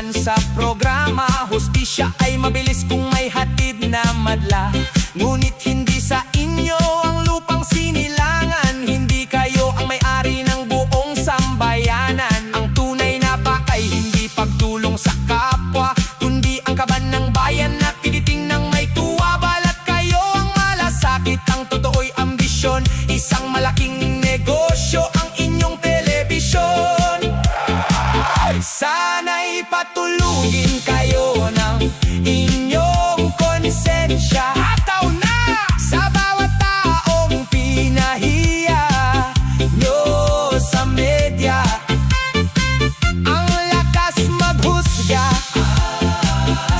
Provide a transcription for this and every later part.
kasalukuyan sa programa. Hustisya ay mabilis kung may hatid na madla. Ngunit hindi sa inyo ang lupang sinilangan. Hindi kayo ang may-ari ng buong sambayanan. Ang tunay na pakay hindi pagtulong sa kapwa, kundi ang kaban ng bayan na piniting ng may tuwa. Balat kayo ang malasakit, ang totoo'y ambisyon. Isang malaking negosyo ang inyong telebisyon. Sana'y patulugin kayo ng inyong konsensya. Ataw na sa bawat taong pinahiya nyo sa media. Ang lakas maghusga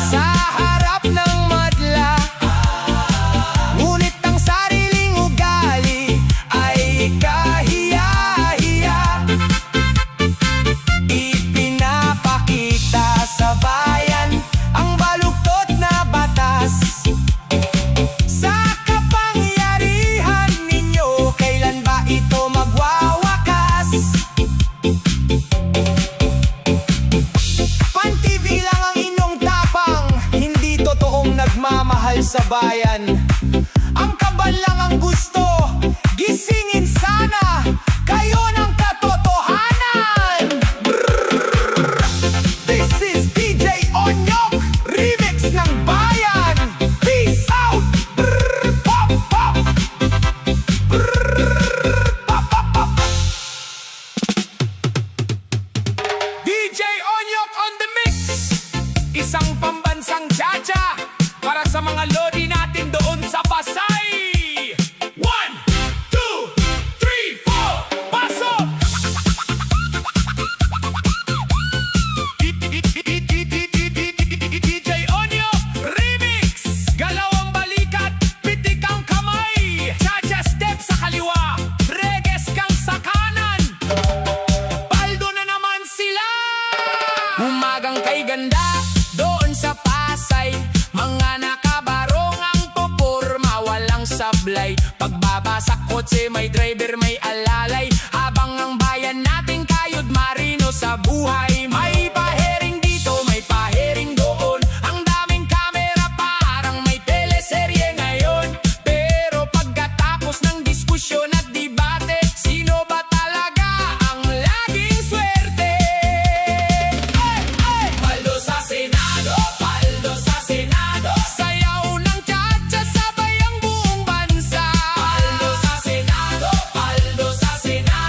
sa harap ng madla. Ngunit ang sariling ugali ay kahiya-hiya. Ipinapakita sa bayan ang baluktot na batas. Sa kapangyarihan ninyo, kailan ba ito magwawakas? Pan-TV lang ang inyong tapang, hindi totoong nagmamahal sa bayan. Ang kabal lang ang gusto, gisingin sana kayo ng katotohanan. This is DJ Onyok, remix ng bayan. Peace out. Pop, pop. Pop, pop, pop. DJ Onyok on the mix. Isang pambansang cha-cha para sa mga lodi natin doon sa Pasay. 1, 2, 3, 4, pasok! DJ Onyok remix. Galaw ang balikat, pitik ang kamay. Cha-cha step sa kaliwa, reges kang sa kanan. Paldo na naman sila. Umagang kay ganda doon sa Pasay. Mga nakabarong ang puporma, walang sablay. Pagbaba sa kotse may driver, may alalay. Habang ang bayan natin kayod marino sa buhay. May pahiring dito, may pahiring doon. Ang daming kamera parang may teleserye ngayon. Pero pagkatapos ng diskusyon at debate, sino ba talaga ang laging swerte? Ay, ay! Paldo sa Senado, paldo sa Senado. Sayaw ng cha-cha sabay ang buong bansa. Paldo sa Senado, paldo sa Senado.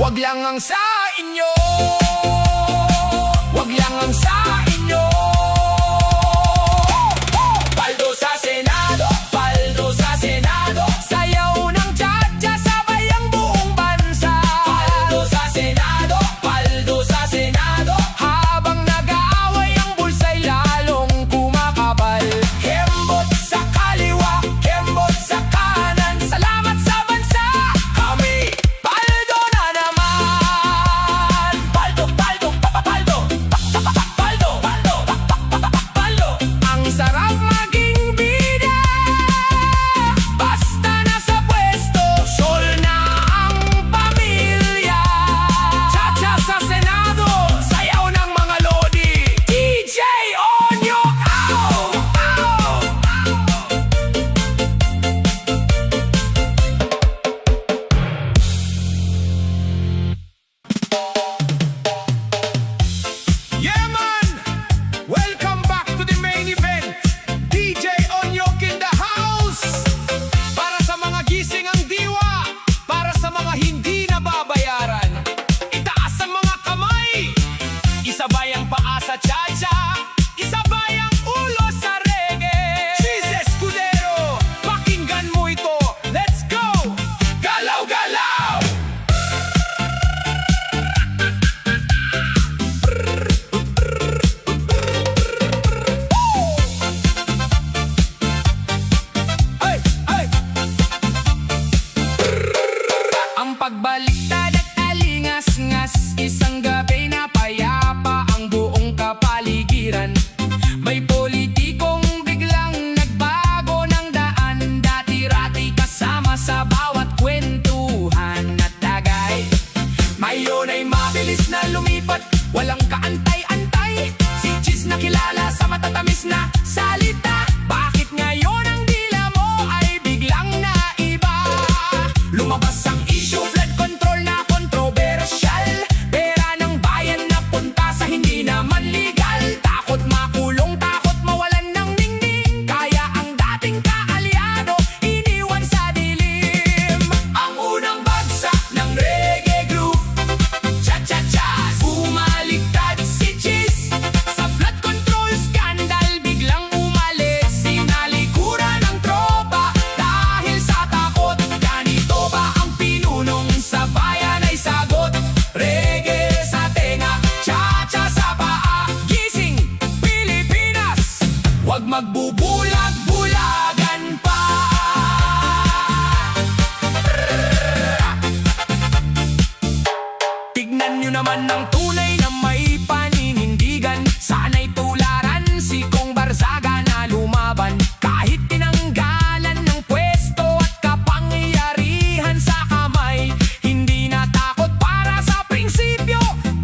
Wag lang ang sa inyo, wag lang ang sa inyo. Paldo sa Senado, paldo sa Senado. Sayaw ng cha-cha, sabay ang buong bansa. Paldo sa Senado, paldo sa Senado. Habang nag-aaway ang bulsa'y lalong kumakapal. Kembot sa kaliwa, kembot sa kanan. Salamat sa bansa, kami paldo na naman. Paldo, paldo, paldo, paldo, paldo, paldo. Ang sarap maging bida, basta nasa pwesto, sol na ang pamilya. Cha-cha sa Senado, sayaw ng mga lodi. DJ Onyok, ow! Yeah, man! Welcome back to the main event. DJ Onyok in the house. Para sa mga gising ang diwa, para sa mga hindi nababayaran. Itaas ang mga kamay, isabay ang paa sa cha-cha, isabay ang ulo sa reggae. Cheese Escudero, pakinggan mo ito. Let's go! Galaw, galaw! Ay, ay! Ang pagbaliktad at alingas-ngas, isang gabi na payapa ang buong kapaligiran. May politikong biglang nagbago ng daan, dati-rati kasama sa bawat kwentuhan at tagay. Ngayon ay mabilis na lumipat, walang kaantay-antay. Si Cheese na kilala sa matatamis na salita. Bakit ngayon ang dila mo ay biglang naiba? Lumabas ang issue, flood control na kontrobersyal. Pera ng bayan na punta sa hindi naman legal. Takot makulong, takot mawalan ng ningning. Kaya ang dating kaalyado iniwan sa dilim. Ang unang bagsak ng reggae groove, cha-cha-cha, bumaliktad si Cheese. Sa flood control scandal biglang umalis. Sinalikuran ng tropa dahil sa takot. Ganito ba ang pinunong sa bayan ay sagot? Reggae sa tenga, cha-cha sa paa. Gising, Pilipinas, wag magbubulag-bulagan pa. Tignan nyo naman ang tunay na may paninindigan. Sana'y tularan si Kong Barzaga na lumaban. Kahit tinanggalan ng pwesto at kapangyarihan sa kamay, hindi natakot para sa prinsipyo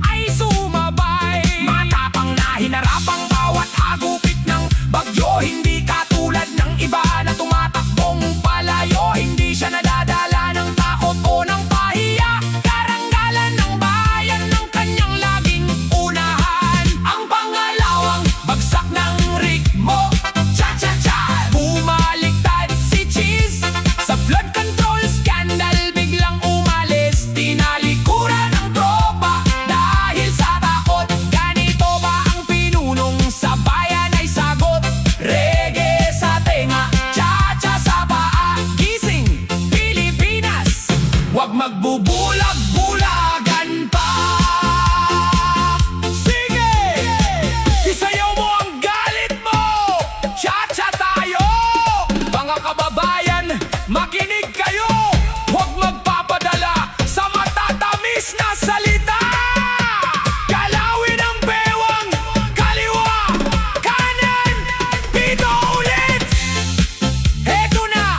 ay sumabay. Matapang na hinarap ang bawat hagupit ng bagyo. Hindi katulad ng iba na tumatakbong palayo. Hindi siya nadadala ng takot o ng pahiya. Karanggalan ng bayan ng kanyang laging unahan. Ang pangalawang bagsak ng ritmo, cha-cha-cha, bumaliktad si Cheese. Sa flood control scandal biglang umalis. Tinalikuran ng tropa dahil sa takot. Ganito ba ang pinunong sa bayan ay sagot? Reggae sa tenga, cha-cha sa paa. Gising, Pilipinas, wag magbubulag-bulagan pa. Sige! Isayaw mo ang galit mo! Cha-cha tayo! Mga kababayan, makinig kayo! Huwag magpapadala sa matatamis na salita! Galawin ang bewang, kaliwa, kanan, pito ulit! Heto na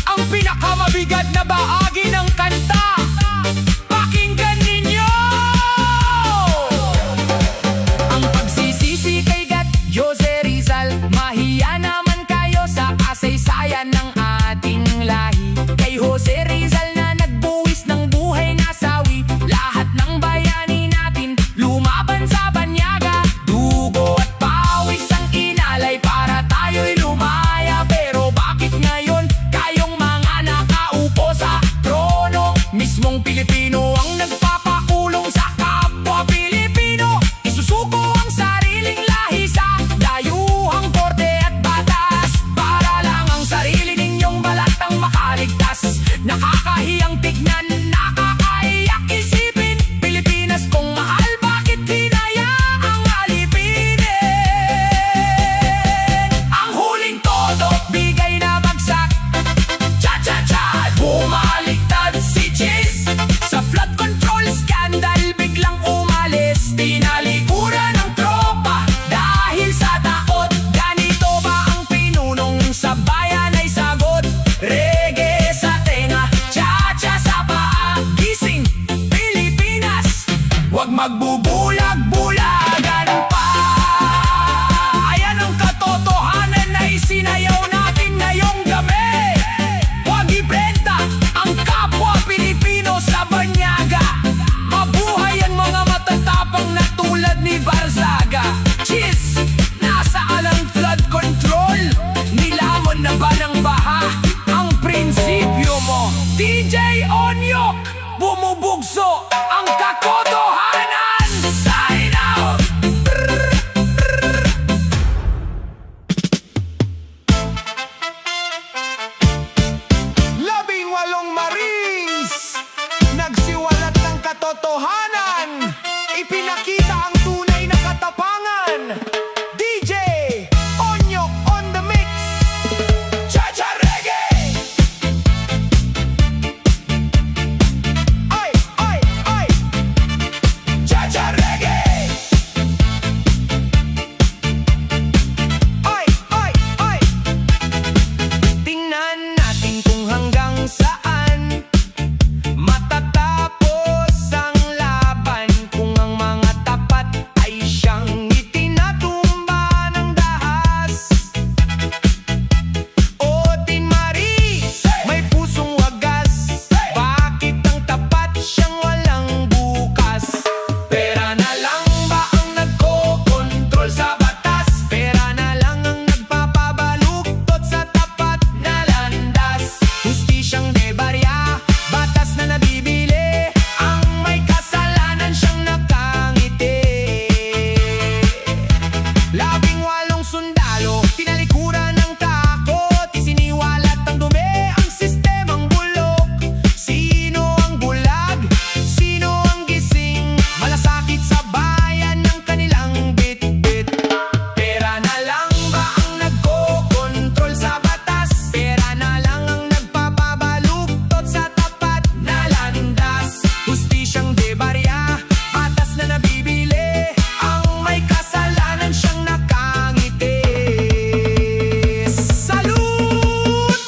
ang pinakamabigat na bahagi ng kanta. Pakinggan ninyo! Ang pagsisisi kay Gat Jose Rizal, mahiya naman kayo sa kasaysayan ng ating lahi. Kay Jose Rizal na nagbuwis ng buhay na sawi. Lahat ng bayani natin lumaban sa banyaga. Dugo at pawis ang inalay para tayo'y lumaya. Pero bakit ngayon kayong mga nakaupo sa trono? Mismong Pilipino ang nagpapa magbubulag-bulagan pa. Ayan ang katotohanan na isinayaw natin ngayong gabi. Huwag ibenta ang kapwa Pilipino sa banyaga. Mabuhay ang mga matatapang na tulad ni Barzaga. Cheers! Nasa alang flood control. Nilamon na ba ng baha ang prinsipyo mo? DJ Onyok, bumubugso ang katotohanan. Sign out! Labing-walong Marines nagsiwalat ng katotohanan. Ipinakita ang tunay na katapangan. DJ Onyok on the mix. Cha-cha reggae! Ay, ay, ay! Cha-cha reggae! Ay, ay, ay! Tingnan natin kung hanggang saan matatapos ang laban, kung ang mga tapat ay siyang itinatumba ng dahas. O Tin Marie, may pusong wagas. Bakit ang tapat siyang walang bukas? Pera na lang ba ang nagkokontrol sa batas? Pera na lang ang nagpapabaluktot sa tapat na landas. Hustisyang de barya, batas na nabibili. Ang may kasalanan siyang nakangiti. Labing-walong sundalo, tinalikuran ng takot. Isiniwalat ang dumi, ang sistemang bulok. Sino ang bulag? Sino ang gising? Malasakit sa bayan ng kanilang bit-bit. Pera na lang ba ang nagkokontrol sa batas? Pera na lang ang nagpapabaluktot sa tapat na landas. Hustisyang de barya, batas na nabibili. Ang may kasalanan siyang nakangiti. Salute!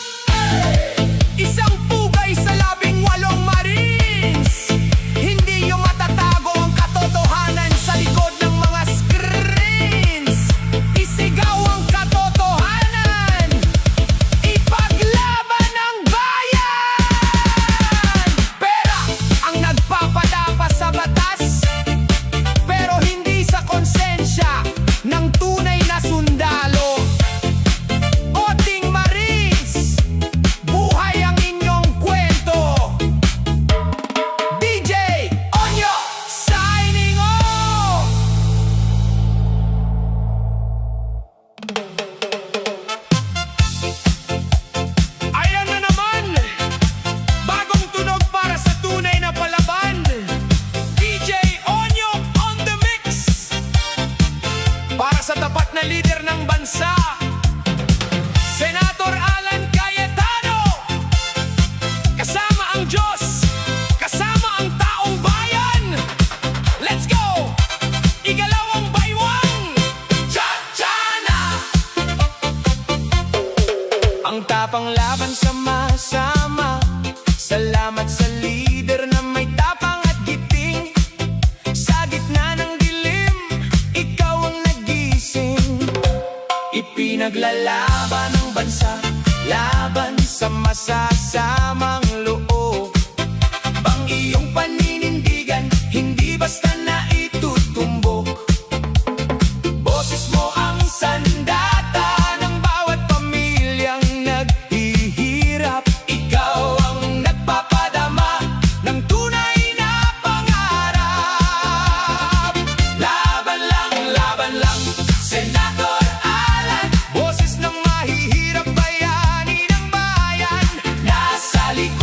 Isang pugay sa labing-walong Marines. Hindi yung matatago ang katotohanan sa likod ng mga screens. Isigaw ang katotohanan, ipaglaban ang bayan. Pera ang nagpapadapas sa batas, pero hindi sa konsensya ng tunay na sundalo. O Ting Marines, buhay ang inyong kwento. DJ Onyo, signing off! Ayan na naman, bagong tunog para sa tunay na palaban. DJ Onyo on the mix. Para sa tapat na lider ng bansa, Senator Alan Cayetano. Kasama ang Diyos, kasama ang taong bayan. Let's go! Igalaw ang baywang. Cha-cha-na! Ang tapang laban sama-sama. Salamat sa lider na may tapang at giting. Sa gitna ng dilim, ikaw ang nagising. Ipinaglalaban ang bansa, laban sa masasamang loob. Ang iyong paninindigan, hindi basta na itutumbok. Boses mo ang sandata ng bawat pamilyang naghihirap. Ikaw ang nagpapadama ng tunay na pangarap. Laban lang, Senator Alan. Boses ng mahihirap, bayani ng bayan. Nasa likod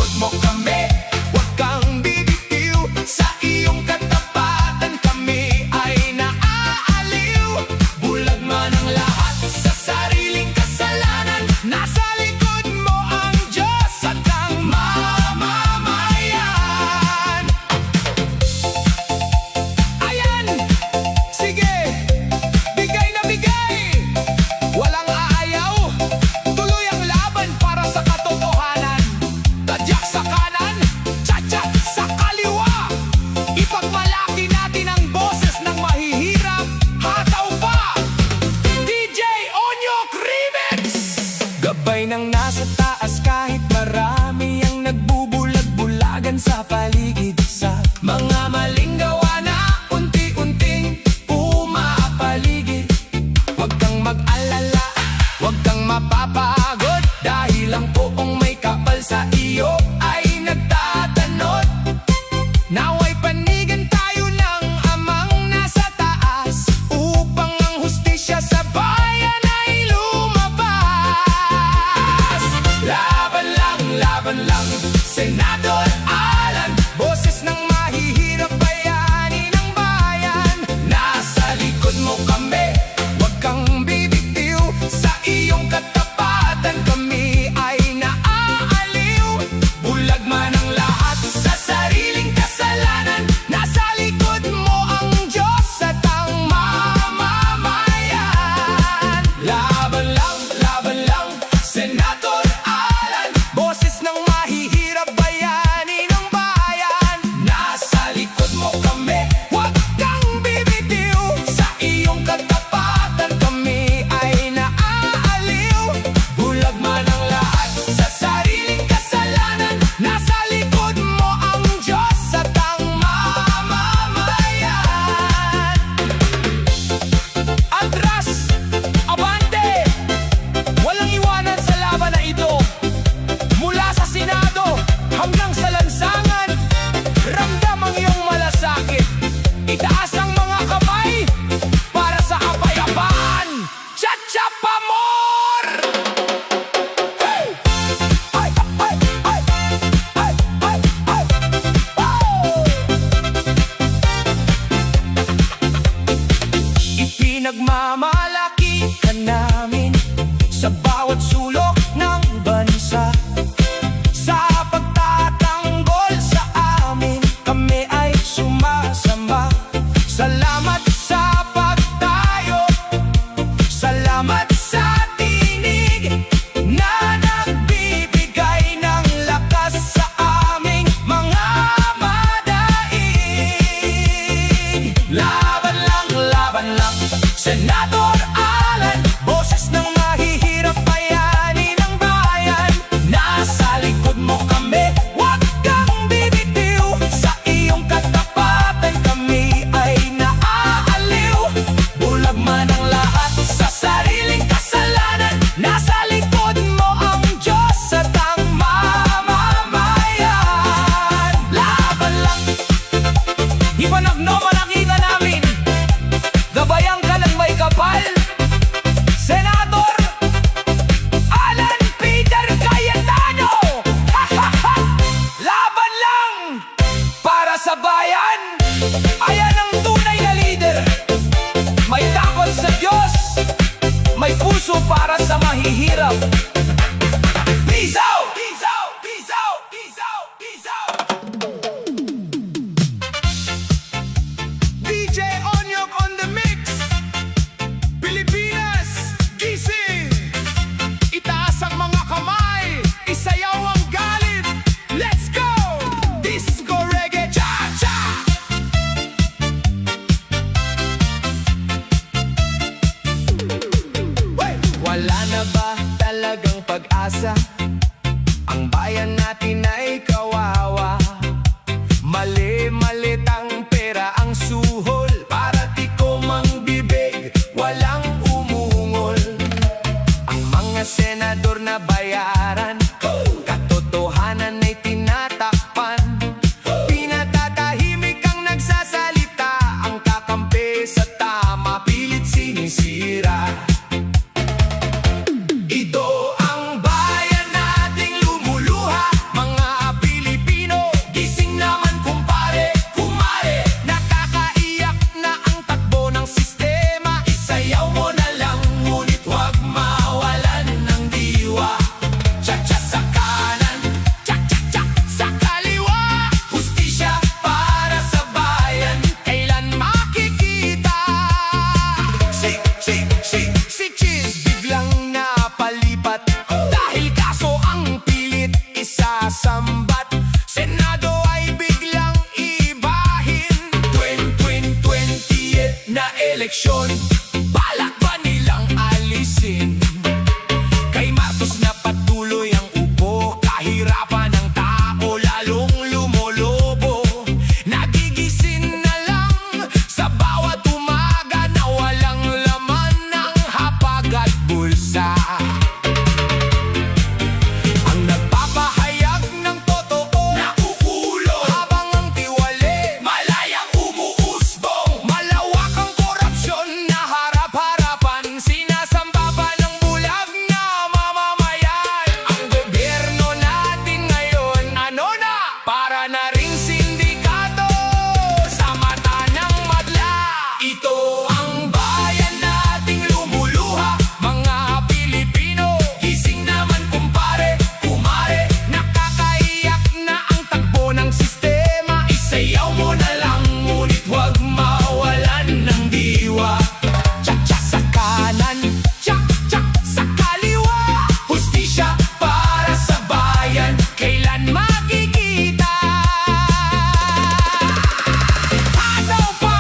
Pinagmamalaki ka namin sa bawat sulok ng bansa. Sa pagtatanggol sa amin, kami ay sumasamba. Salamat sa pagtayo, salamat sa tinig na nagbibigay ng lakas sa aming mga madaig. Laban lang, Senador Alan, boses ng mahihirap, bayani ng bayan. Nasa likod mo kami, huwag kang bibitiw. Sa iyong katapatan kami ay naaaliw. Bulag man ang lahat sa sariling kasalanan, nasa likod mo ang Diyos at ang mamamayan. Laban lang, ipanagno malakita namin, gabayang ka ng may kapal, Senador Alan Peter Cayetano. Laban lang para sa bayan. Ayan ang tunay na leader, may takot sa Diyos, may puso para sa mahihirap. Peace out! Peace out! Peace out! Peace out! Peace out! DJ Onyok on the mix. Pilipinas, gising! Itaas ang mga kamay, isayaw ang galit. Let's go! Disco reggae cha-cha! Wala na ba talagang pag-asa? Ang bayan natin ay kawawa. Mali-malit ang pera, ang suhol, para tikom ang bibig, walang umungol. Ang mga senador na bayaran, katotohanan ay tinatakpan. Pinatatahimik ang nagsasalita, ang kakampi sa tama, pilit sinisira. Ito ang bayan nating lumuluha, mga Pilipino, gising naman kumpare, kumare. Nakakaiyak na ang takbo ng sistema, isayaw mo na lang, ngunit huwag mawalan ng diwa. Cha-cha sa kanan, cha-cha-cha sa kaliwa, hustisya para sa bayan, kailan makikita? Si Cheese biglang napalipat, dahil kaso ang pilit isasambat. Senado ay biglang ibahin, 2028 na eleksyon, balak ba nilang alisin? Kay Marcos na patuloy ang upo, kahirapan ng tao lalong lumolobo. Nagigisin na lang sa bawat umaga na walang laman ng hapag at bulsa. Ang nagpapahayag ng totoo, nakukulong, habang ang tiwali, malayang umuusbong. Malawak ang korupsyon na harap-harapan, sinasamba pa ng bulag na mamamayan. Ang gobyerno natin ngayon, ano na? Para na ring sindikato sa mata ng madla. Ito ang bayan nating lumuluha, mga Pilipino, gising naman kumpare, kumare. Nakakaiyak na ang takbo ng sistema, isayaw mo na lang, ngunit huwag mawalan ng diwa. Cha-cha sa kanan, cha-cha sa kaliwa, hustisya para sa bayan, kailan makikita? Hataw pa,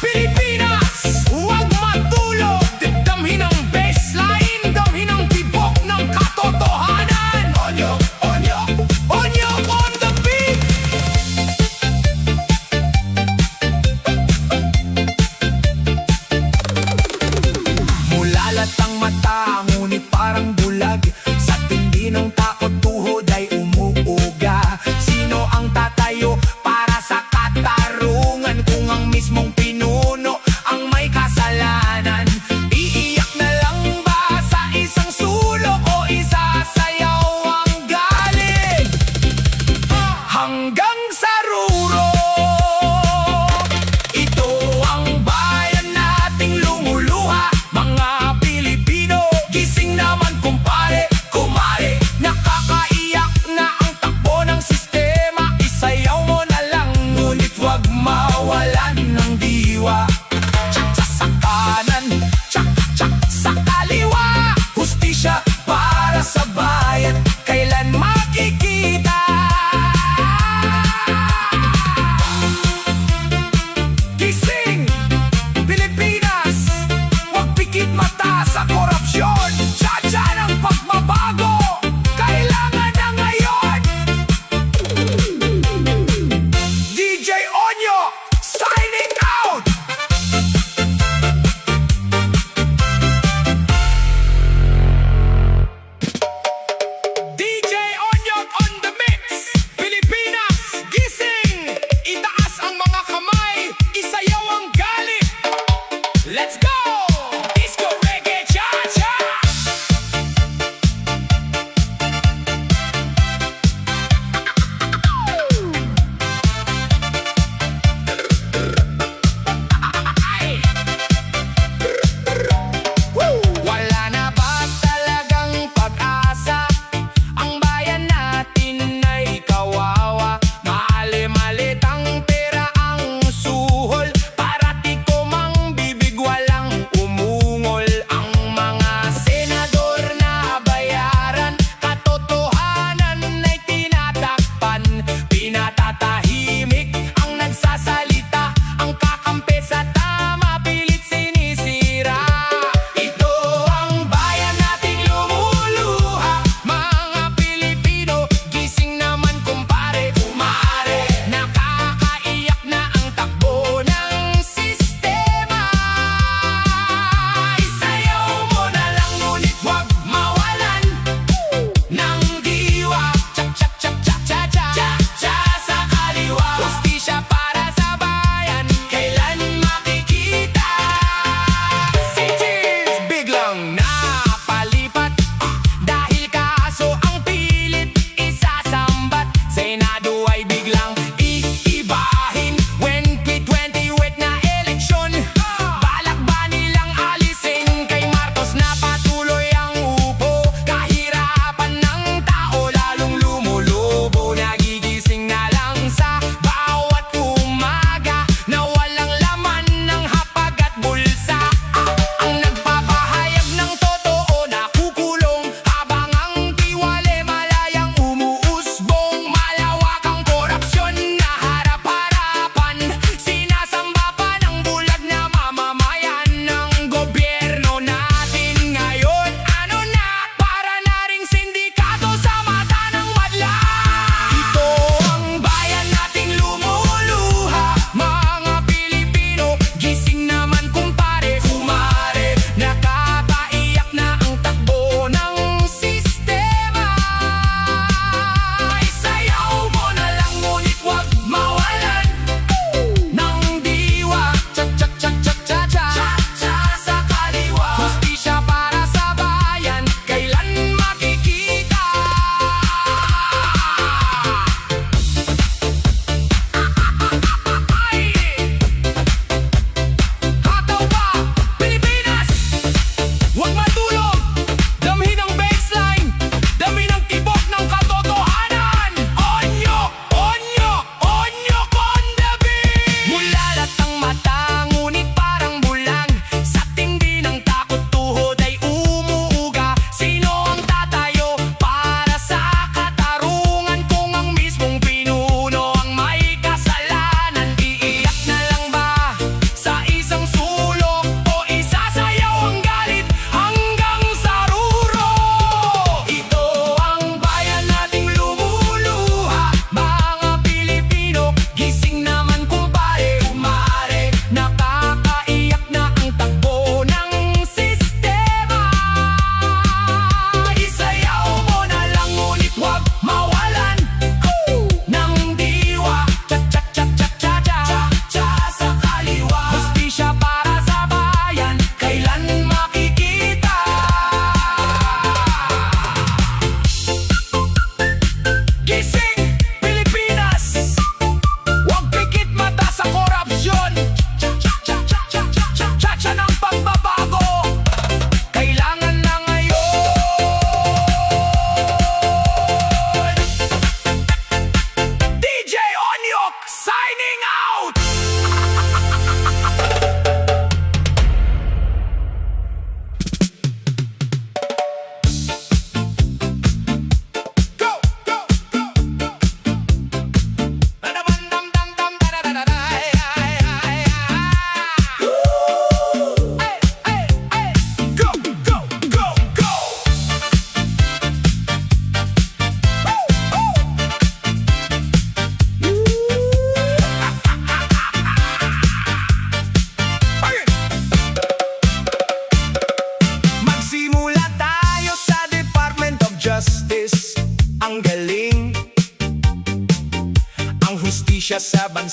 Pilipinas, huwag matulog. Damhin ang baseline, damhin ang tibok ng katotohanan. Onyok, onyok, onyok on the beat.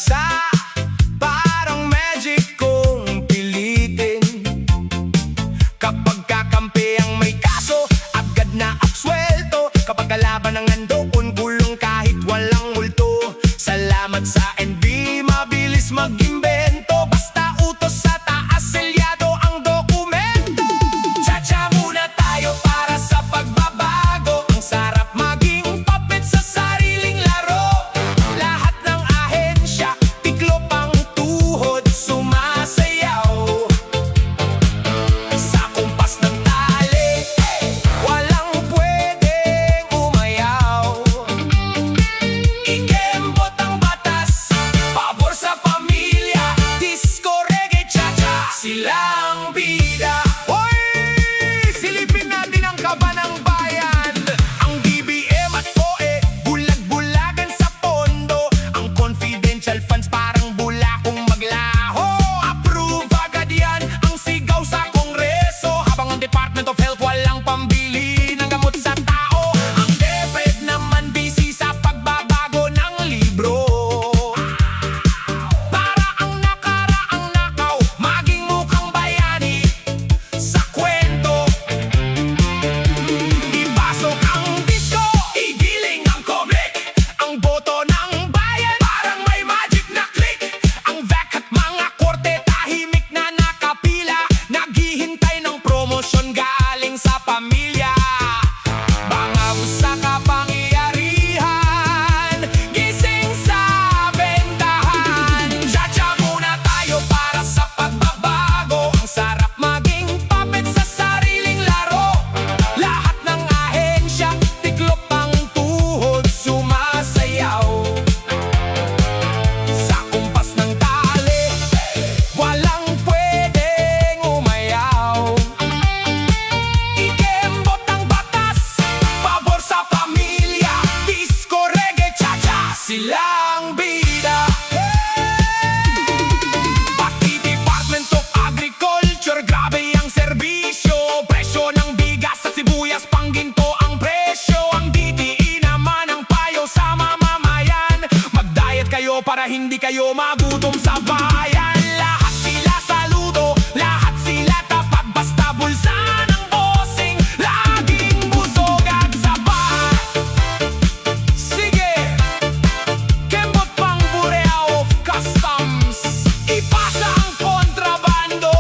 bansa, parang magic kung pilitin. Kapag kakampi ang may kaso, agad na absuelto. Kapag kalaban ang nandoon, gulong kahit walang multo. Salamat sa NB, mabilis mag-imbento. Basta utos sa taas, selyado ang dokumento. Tsa-tsa muna tayo para sa pagbabago. Ang sarap maging puppet sa sariling laro. Lahat ng ahensya, tiklop ang tuhod, sumasayaw. Sa kumpas ng tali, walang pwedeng umayaw. Ikembot ang batas, pabor sa pamilya. Disco, reggae, cha-cha, silang bida. Hoy! Silipin natin ang kaba ng bayan. Ang DBM at OE, bulag-bulagan sa pondo. Ang confidential funds parang bulakong maglaho. Approve agad yan ang sigaw sa kongreso. Habang ang Department of Health walang pambili ng gamot sa tao. Ang DepEd naman busy sa pagbabago ng libro. Para ang nakaraang nakaw, maging mukhang bayani sa kwento. Ipasok ang disco, igiling ang comic. Ang boto ng bayan, parang may magic na click. Ang VAC at mga korte, tahimik na nakapila. Naghihintay ng promosyon galing sa pamilya. Bangab sa kapangyarihan, gising sa bentahan. Tsa-tsa muna tayo para sa pagbabago. Ang sarap maging puppet sa sariling laro. Lahat ng ahensya, tiklop ang tuhod, sumasayaw. Sa kumpas ng tali, walang pwedeng umayaw. Ikembot ang batas, pabor sa pamilya. Disco, reggae, cha-cha, silang bida. Pati Department of Agriculture, grabe ang serbisyo. Presyo ng bigas at sibuyas, pangginto ang presyo. Ang DTI naman ang payo sa mamamayan. Mag-diet kayo para hindi kayo magutom sa bayan. Lahat sila saludo, lahat sila tapat. Basta bulsa ng bossing, laging busog at sapat. Sige, kembot pang Bureau of Customs. Ipasa ang kontrabando,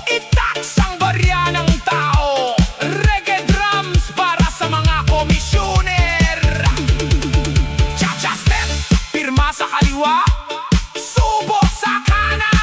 itax ang barya ng tao. Reggae drums para sa mga komisyoner. Cha-cha step, pirma sa kaliwa, subo sa kanan.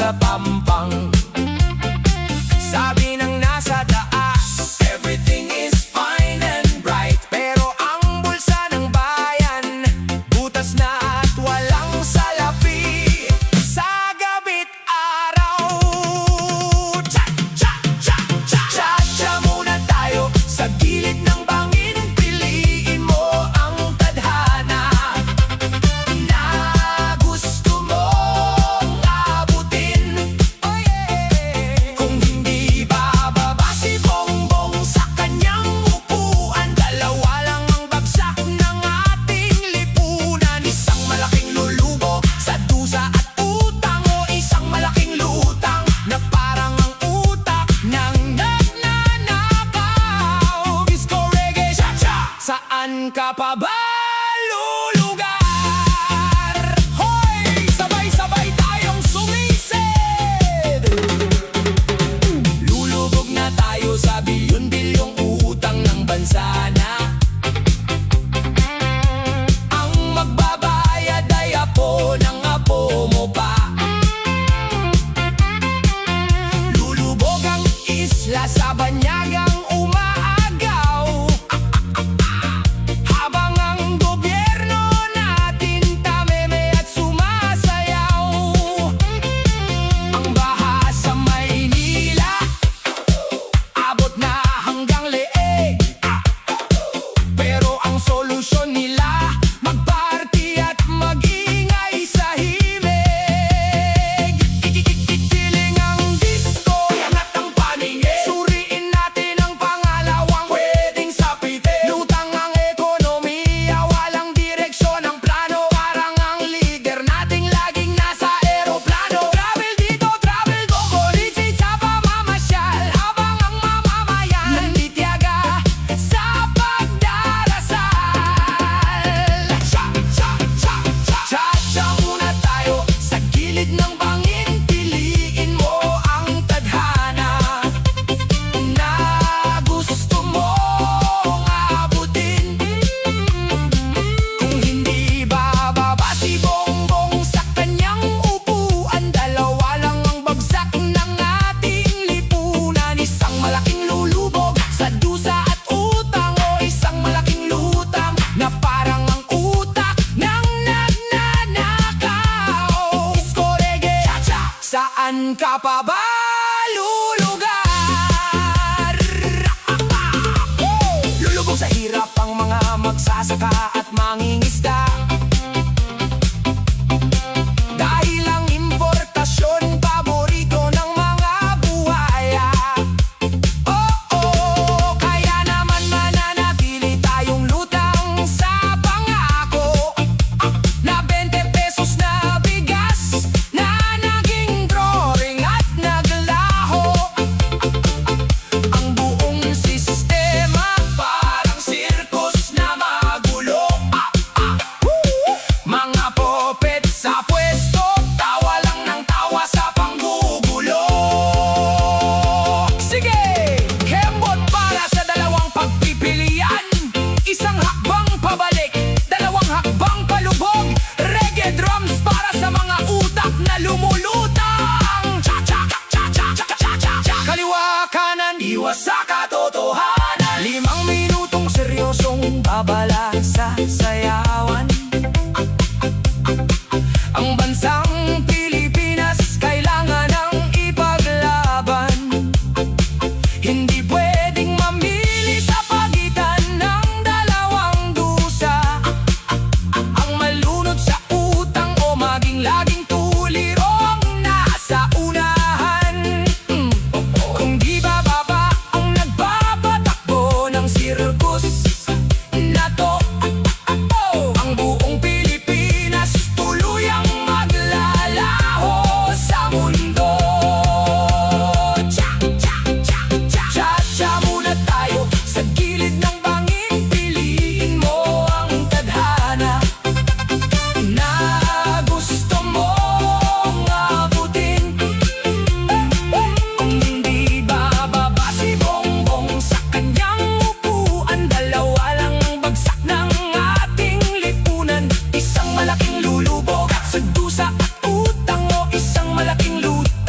sa pampang. Sabi ng nasa taas, everything is fine and bright. Pero ang bulsa ng bayan, butas na at walang salapi. Sa gabit araw, cha cha cha cha cha cha muna tayo sa gilid ng bangin. Piliin mo ang tadhana na gusto mong abutin. Oh yeah. Kung hindi bababa si Bongbong sa kanyang upuan, dalawa lang ang bagsak ng ating lipunan. Isang malaking lulubog sa dusa at utang, o isang malaking lutang na parang ang utak ng nagnanakaw. Disco reggae cha-cha, saan ka pa ba lulugar? Hoy! Sabay-sabay tayong sumisid. Lulubog na tayo sa bilyon-bilyong utang ng bansa na ang magbabayad ay apo ng apo mo pa. Lulubog ang isla sa banyagang umaagaw, habang ang gobyerno natin tameme at sumasayaw. Ang baha sa Maynila abot na hanggang leeg, pero ang solusyon nila magparty at mag-ingay sa himig. Ikikikiling ang disco, angat ang paningin. Suriin natin ang pangalawang pwedeng sapitin. Lutang ang ekonomiya, walang direksyon ang plano. Parang ang leader nating laging nasa eroplano. Travel dito, travel do, kulit sa pamamasyal, habang ang mamamayan nanditiyaga sa pagdarasal. Cha, cha, cha, cha, cha, cha muna tayo sa gilid ng bangin. Piliin mo ang tadhana na gusto mong abutin. Kung hindi bababa si Bongbong sa kanyang upuan, dalawa lang ang bagsak ng ating lipunan. Isang malaking lulubog sa dusa at utang, o isang malaking lutang na parang ang utak ng nagnanakaw. Disco reggae cha-cha, saan ka pa ba lulugar? Lulubog sa hirap ang mga magsasaka at mangingisda, dahil ang importasyon paborito ng mga buhaya. Oo, kaya naman mananatili tayong lutang sa pangako na 20 pesos na bigas na naging drawing at naglaho. Ang buong sistema parang circus na magulo. Mga popet sa pwesto, tawa lang ng tawa sa panggugulo. Sige, kembot para sa dalawang pagpipilian. Isang hakbang pabalik, dalawang hakbang palubog. Reggae drums para sa mga utak na lumulutang. Cha-cha, cha-cha, cha-cha, cha-cha. Kaliwa kanan, iwas sa katotohanan. 5 minutong seryosong babala sa sayawan. Ang bansang Pilipinas kailangan ng ipaglaban. Hindi pwedeng mamili sa pagitan ng dalawang dusa, ang malunod sa utang o maging laging tuliro ang nasa unahan. Kung di bababa ang nagpapatakbo ng sirkus na to, ang buong Pilipinas tuluyang maglalaho sa mundo. Cha, cha, cha, cha, cha, cha muna tayo sa gilid ng bangin. Piliin mo ang tadhana na gusto mong abutin. Kung hindi bababa si Bongbong sa kanyang upuan, dalawa lang ang bagsak ng ating lipunan. Isang malaking lulubog sa dusa at utang, o isang malaking lutang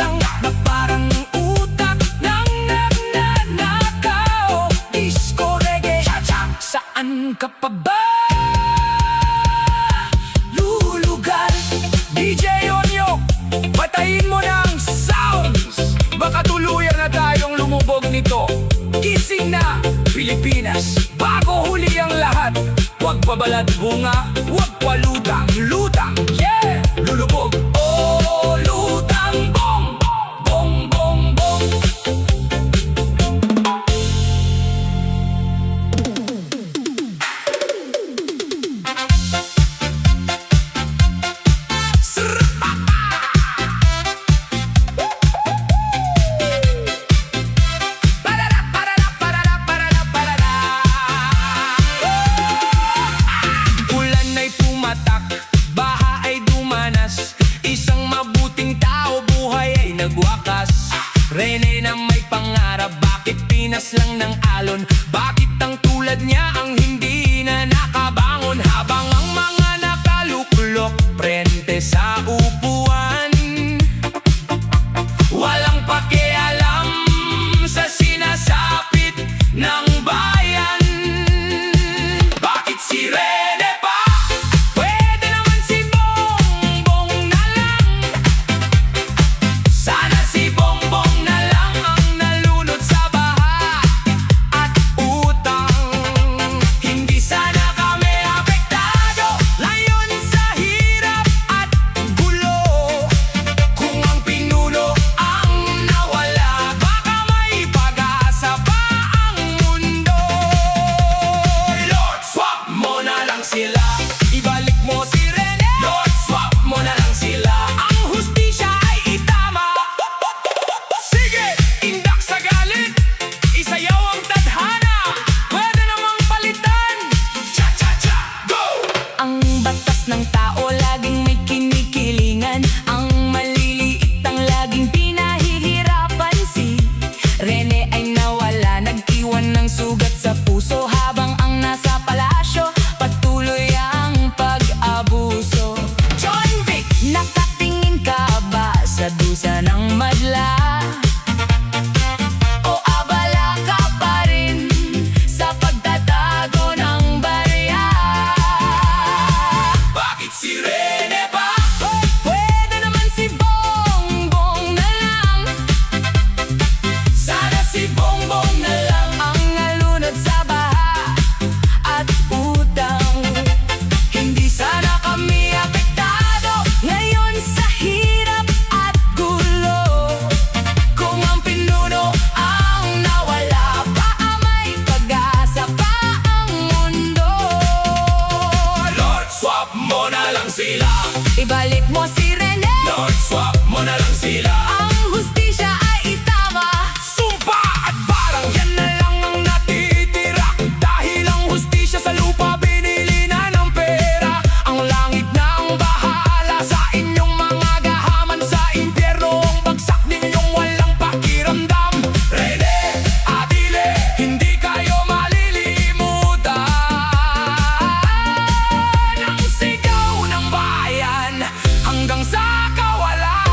Pilipinas. Bago huli ang lahat, huwag pabalat bunga, huwag palutang, lutang, yeah! Lulubog, oh, lutang, bong, bong, bong, bong. Ulan ay pumatak, baha ay dumanas, isang mabuting tao, buhay ay nagwakas. Rene na may pangarap, bakit Pinas lang ng alon? Bakit ang tulad niya ang hindi na nakabangon? Habang ang mga nakaluklok, prente sa upuan, walang pakialam sa sinasapit ng bayan. Bakit si Rene pa? Pwede naman si Bongbong na lang. Sana si Bongbong na lang ang nalunod sa baha at utang. Hindi sana kami apektado ngayon sa hirap at gulo. Kung ang pinuno ang nawala, baka may pag-asa pa ang mundo. Lord, swap mo na lang sila, ibalik mo si Rene. Lord, swap mo na lang sila, ang hustisya ay itama. Sige, indak sa galit, isayaw ang tadhana. Pwede namang palitan, cha-cha-cha, go! Ang batas ng tao laging may kinikilingan, ang maliliit ang laging pinahihirapan. Si Rene ay nawala, nag-iwan ng sugat sa puso, habang ang nasa palasyo patuloy ang pag-abuso. John Vic, nakatingin ka ba sa dusa ng madla? O abala ka pa rin sa pagtatago ng barya? Bakit si Rene pa? Pwede naman si Bongbong na lang. Sana si Bongbong na lang ang nalunod sa baha at utang. Hindi sana kami apektado ngayon sa hirap at gulo. Kung ang pinuno ang nawala, baka may pag-asa pa ang mundo. Lord, swap mo na lang sila, ibalik mo si Rene. Lord, swap mo na lang sila, ang hustisya ay itama. Sumpa at parang yan na lang ang natitira, dahil ang hustisya sa lupa binili na ng pera. Ang langit na ang bahala sa inyong mga gahaman, sa impyerno ang bagsak ninyong walang pakiramdam. Rene, Adile, hindi kayo malilimutan. Ang sigaw ng bayan hanggang sa kawalan.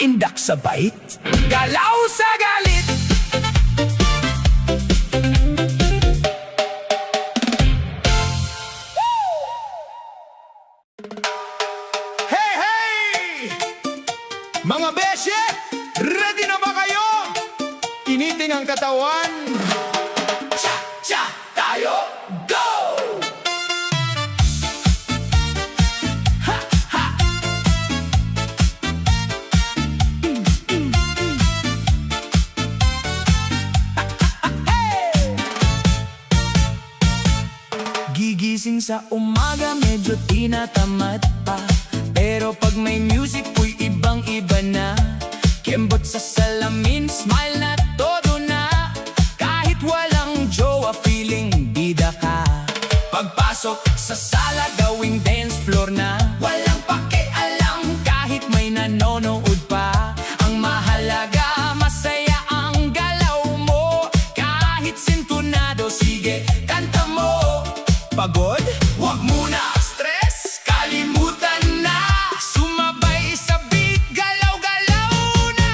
indak sa bait, galaw sa galit. Hey, hey! Mga besye, ready na ba kayo? Initing ang katawan. Cha-cha tayo, go! Ha, ha! Hey! Gigising sa umaga, medyo tinatamad pa. Pero pag may music, po'y ibang-iba na. Kembot sa salamin, smile na todo na. Kahit walang jowa, feeling bida ka. Pagpasok sa sala, gawing dance floor na. Walang pakialam kahit may nanonood pa. Ang mahalaga, masaya ang galaw mo. Kahit sintunado, sige, kanta mo. Pagod? Wag muna. Stress? Kalimutan na. Sumabay sa beat, galaw-galaw na.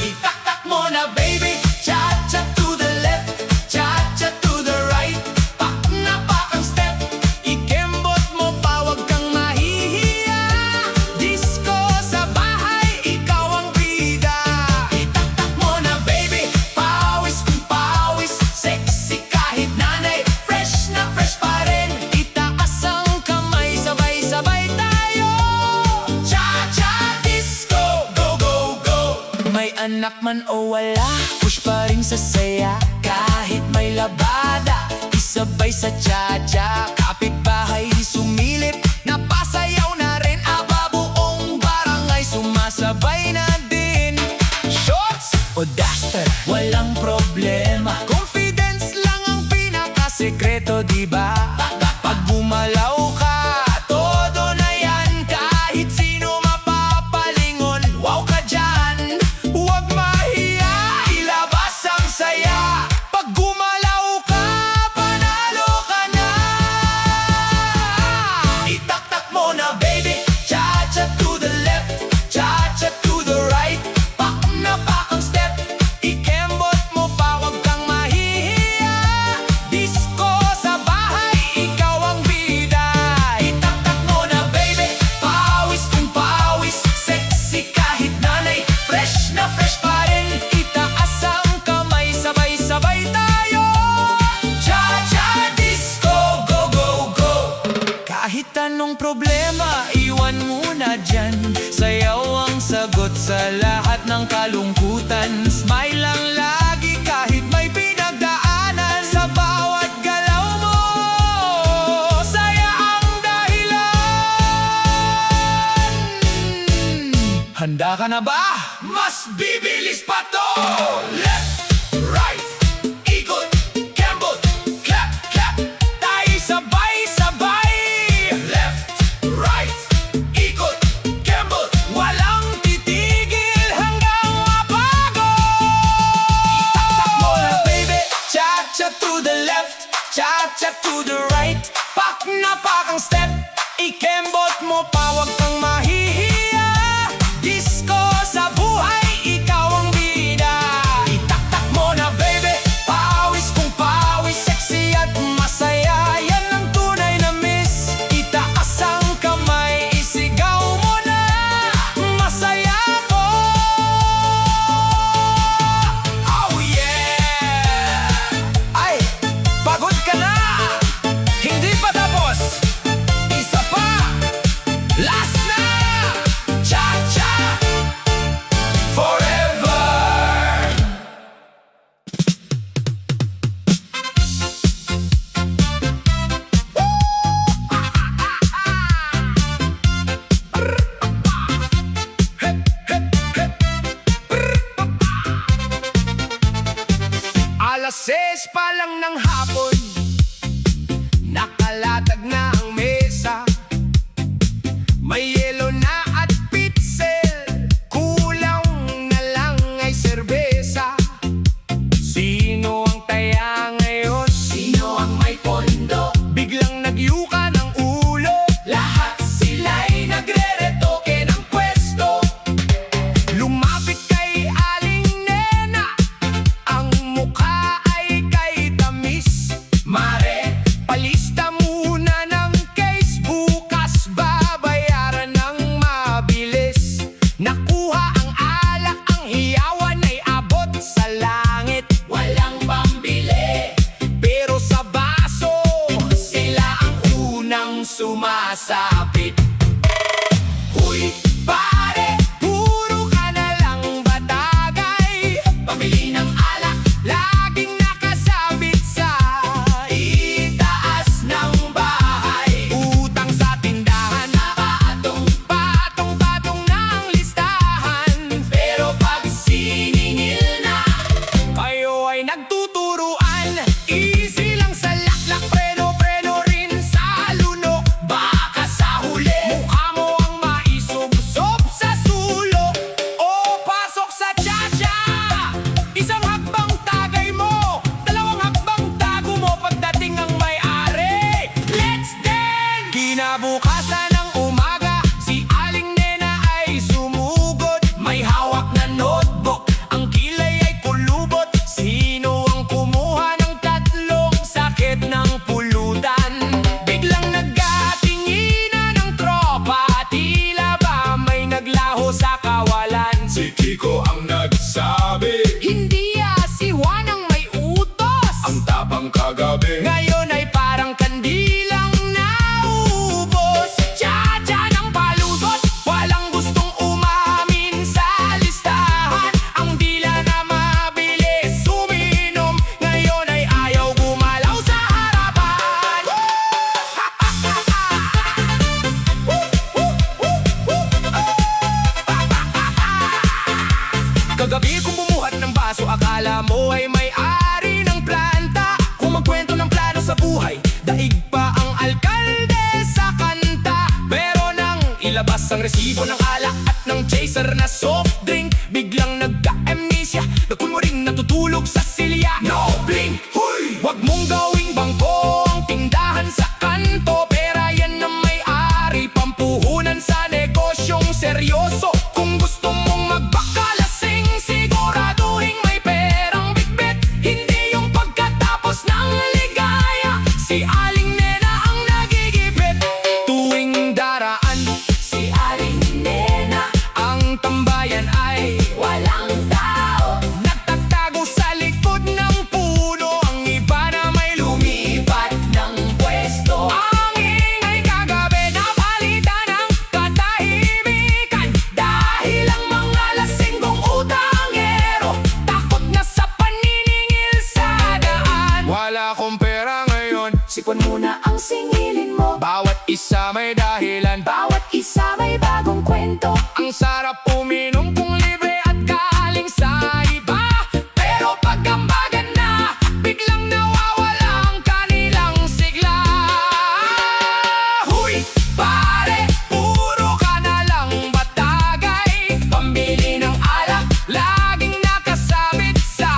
Itaktak mo na baby. Cha-cha to the left, cha-cha to the right. Pak na pak ang step. Ikembot mo pa, wag kang mahihiya. Disco sa bahay, ikaw ang bida. Itaktak mo na baby. Pawis kung pawis, sexy kahit nanay. Fresh na fresh pa rin. Itaas ang kamay, sabay-sabay tayo. Cha-cha disco, go, go, go. May anak man o wala, push pa rin sa saya. Kahit may labada, isabay sa cha-cha. Kapitbahay sumilip, napasayaw na rin. Aba buong barangay, sumasabay na din. Shorts o duster, walang problema. Confidence lang ang pinakasekreto, diba? Pag gumalaw ka, todo na yan. Kahit sino mapapalingon, wow ka dyan. Huwag mahiya, ilabas ang saya. Pag gumalaw ka, panalo ka na. Itaktak mo na baby. Cha-cha to the left, cha-cha to the right. Pak na pak ang step. Ikembot mo pa, wag kang mahihiya. Disco sa bahay, ikaw ang bida. Itaktak mo na baby. Pawis kung pawis, sexy kahit nanay. Fresh na fresh pa rin. Itaas ang kamay, sabay-sabay tayo. Cha-cha disco, go, go, go. Kahit anong problema, iwan muna dyan. Sayaw ang sagot sa lahat ng kalungkutan. Smile lang lagi kahit may pinagdaanan. Sa bawat galaw mo, saya ang dahilan. Handa ka na ba? Mas bibilis pa to. Left, right, ikot, kembot, clap, clap. Tayo sabay-sabay. Left, right, ikot, kembot. Walang titigil hanggang mapagod. Itaktak mo na baby. Cha-cha to the left, cha-cha to the right. Pak na pak ang step. Ikembot mo pa, wag kang mahihiya. Disco sa buhay, ikaw ang bida. Itaktak akala mo ay may-ari ng planta. Kung magkwento ng plano sa buhay, daig pa ang alkalde sa kanta. Pero nang ilabas ang resibo ng alak at ng chaser na soft drink, biglang nagka-amnesia, nagkunwaring natutulog sa silya. No blink, huy! Huwag mong gawing bangko ang tindahan sa kanto. Pera yan na may-ari, pampuhunan sa negosyong seryoso. Kung gusto mong magbakalasing, siguraduhin may perang bitbit. Hindi yung pagkatapos ng ligaya, si Aling Nena ang nagigipit. Tuwing daraan, Si Aling Nena, ang tambayan ay walang tao. nagtatago sa likod ng puno. Ang iba na may Lumipat ng pwesto. ang ingay kagabi, napalitan ng katahimikan. Dahil ang mga lasinggong utangero takot na sa paniningil sa daan. Wala akong pera ngayon, Sipon muna ang singilin mo. bawat isa may dahilan. Bawat isa may bagong kwento. Ang sarap uminom kung libre at galing sa iba. Pero pagkambagan na, biglang nawawala ang kanilang sigla. Huy, pare, puro ka na lang batagay. Pambili ng alak, laging nakasabit sa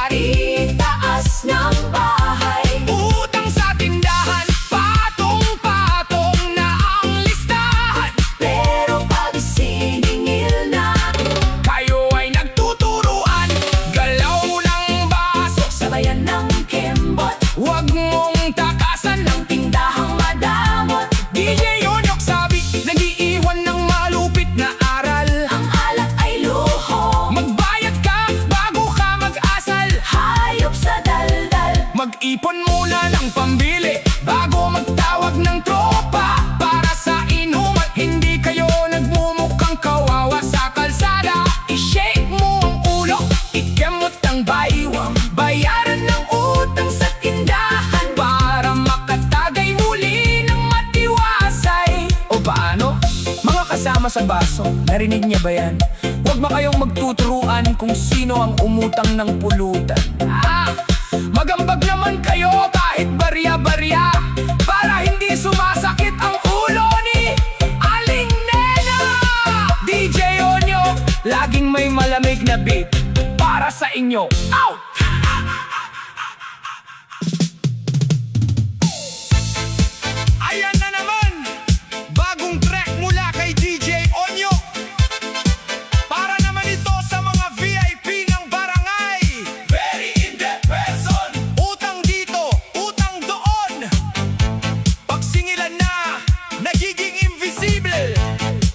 Itaas ng bahay. utang sa tindahan, patong-patong na ang listahan. Pero pag siningil na, Kayo ay nagtuturuan, galaw ng baso. sabayan ng kembot. Huwag mong takasan ng Ang tindahang madamot. DJ Onyok sabi, nag-iiwan ng malupit na aral. Ang alak ay luho. Magbayad ka bago ka mag-asal. Hayop sa daldal. Mag-ipon muna ng pambili bago magtawag ng tropa. Para sa inuman, hindi kayo nagmumukhang kawawa sa kalsada. I-shake mo ang ulo, ikemot ang baywang. Bayaran ng utang sa tindahan para makatagay muli ng matiwasay. O paano? Mga kasama sa baso, narinig niya ba yan? Huwag ba kayong magtuturuan kung sino ang umutang ng pulutan. Magambag naman kayo kahit barya-barya, para hindi sumasakit ang ulo ni Aling Nena. DJ Onyok, laging may malamig na beat para sa inyo. Out! Ayan na naman, bagong track mula kay DJ Onyok. Para naman ito sa mga VIP ng barangay. Very in-depth person. Utang dito, utang doon. Pagsingilan na, nagiging invisible.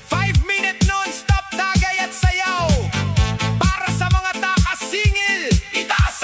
5-minute non-stop tagay at sayaw. Para sa mga takasingil, itaas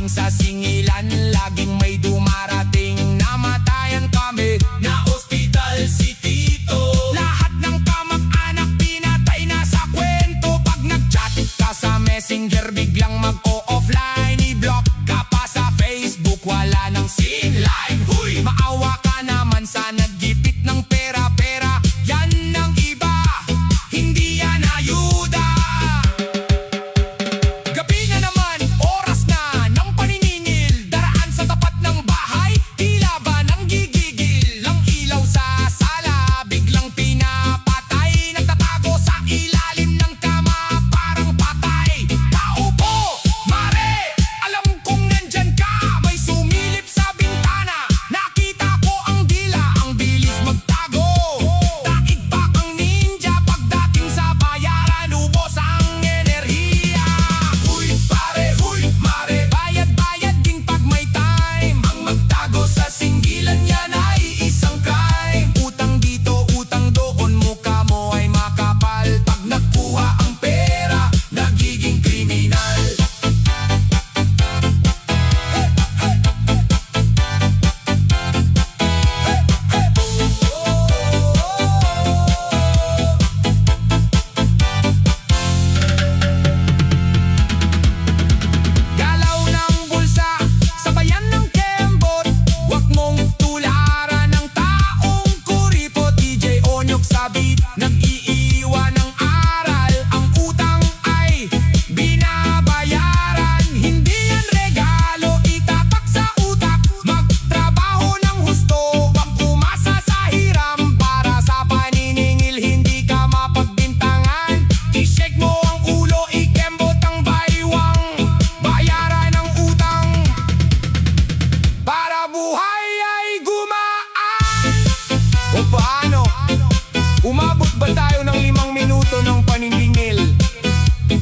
Pagdating sa singilan, laging may dumarating. Namatayan kami na ospital si Tito. Lahat ng kamag-anak pinatay na sa kwento. Pag nag-chat ka sa messenger, biglang mag-o-offline. I-block ka pa sa Facebook, wala nang scene line. Huy! Maawa ka naman sa naggipit ng pera-pera. Yan ang iba, hindi yan ayuda. Gabi na naman, oras na ng paniningil. Daraan sa tapat ng bahay, tila ba nang gigigil. Ang ilaw sa sala, biglang pinapatay. Nagtatago sa ilalim ng kama, parang patay. Tao po, mare, alam kong nandyan ka. May sumilip sa bintana, nakita ko ang dila. Ang bilis magtago, daig pa kang ninja. Pagdating sa bayaran, ubos ang enerhiya. Huy pare, huy mare, bayad-bayad din pag may time. Ang magtago sa singgilan yan ay isang crime. Utang dito, utang doon, mukha mo ay makapal. Pag nakuha ang pera, nagiging kriminal. Galaw ng bulsa sa bayan ng Kembot. Huwag mong tularan ng taong kuripot. DJ Onyok sa beat, nag-iiwan ng aral. Ang utang ay binabayaran. Hindi yan regalo, itatak sa utak. Magtrabaho ng husto, wag umasa sa hiram. Para sa paniningil, hindi ka mapagbintangan. I-shake mo ang ulo, ikembot ang baywang. Bayaran ng utang para buhay ay gumaan. O paano? Umabot ba tayo ng 5 minuto ng paniningil?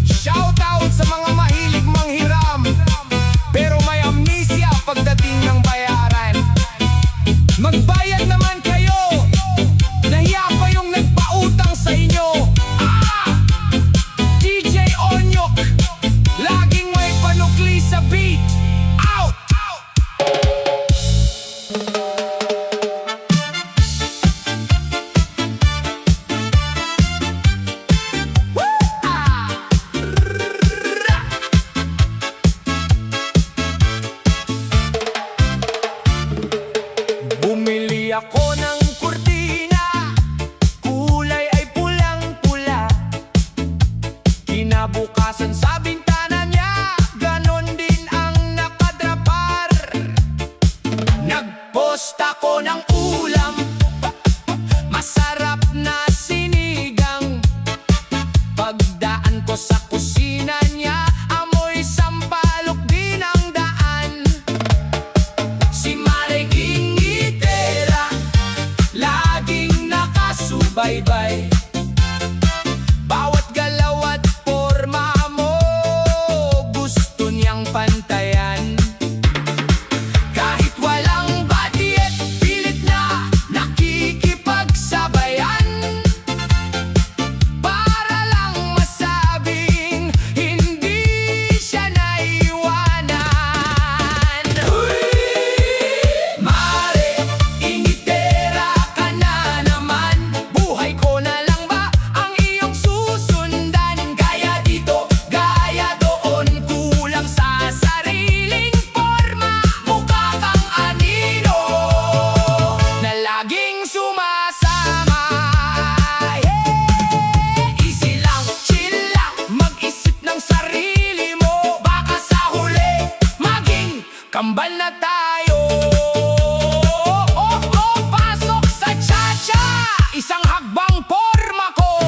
Shoutout sa mga mahilig manghiram, pero may amnesia pagdating ng bayaran. Magbayad naman kayo, nahiya pa yung nagpautang sa inyo. DJ Onyok, laging may panukli sa beat. Out! Bumili ako ng kurtina, kulay ay pulang-pula. Kinabukasan sa bintana niya, ganon din ang nakadrapar. Nagpost ako ng ulam, masarap na sinigang. Pagdaan ko sa kusina niya, amoy sampalok din ang daan. Si Maring Ingitera, laging nakasubaybay. Bawat galaw at porma mo, gusto niyang pantayan. Kahit walang budget, pilit na nakikipagsabayan. Para lang masabing hindi siya naiwanan. Mare, ingitera ka na naman. Buhay ko na lang ba ang iyong susundan? Gaya dito, gaya doon, kulang sa sariling forma. Mukha kang anino na laging sumasama. Easy lang, chill lang, mag-isip ng sarili mo. Baka sa huli, maging kambal na tayo. Pasok sa cha-cha, isang hagbang porma ko,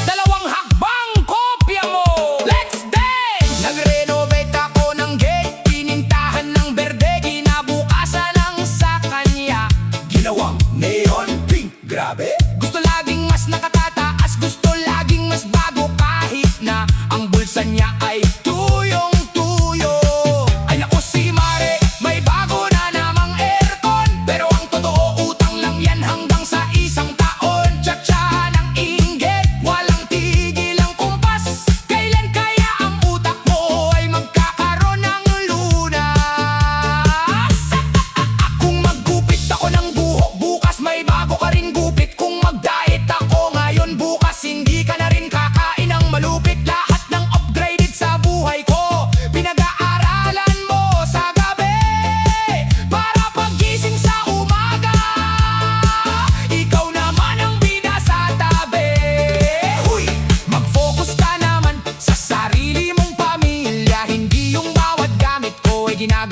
dalawang hagbang kopya mo. Let's dance! Nag-renovate ako ng gate, pinintahan ng berde. Ginabukasan ng sa kanya, ginawang neon pink. Grabe! Gusto laging mas nakatataas, gusto laging mas bago. Kahit na ang bulsa niya ay tuyong-tuyo. Ay naku si Mare, may bago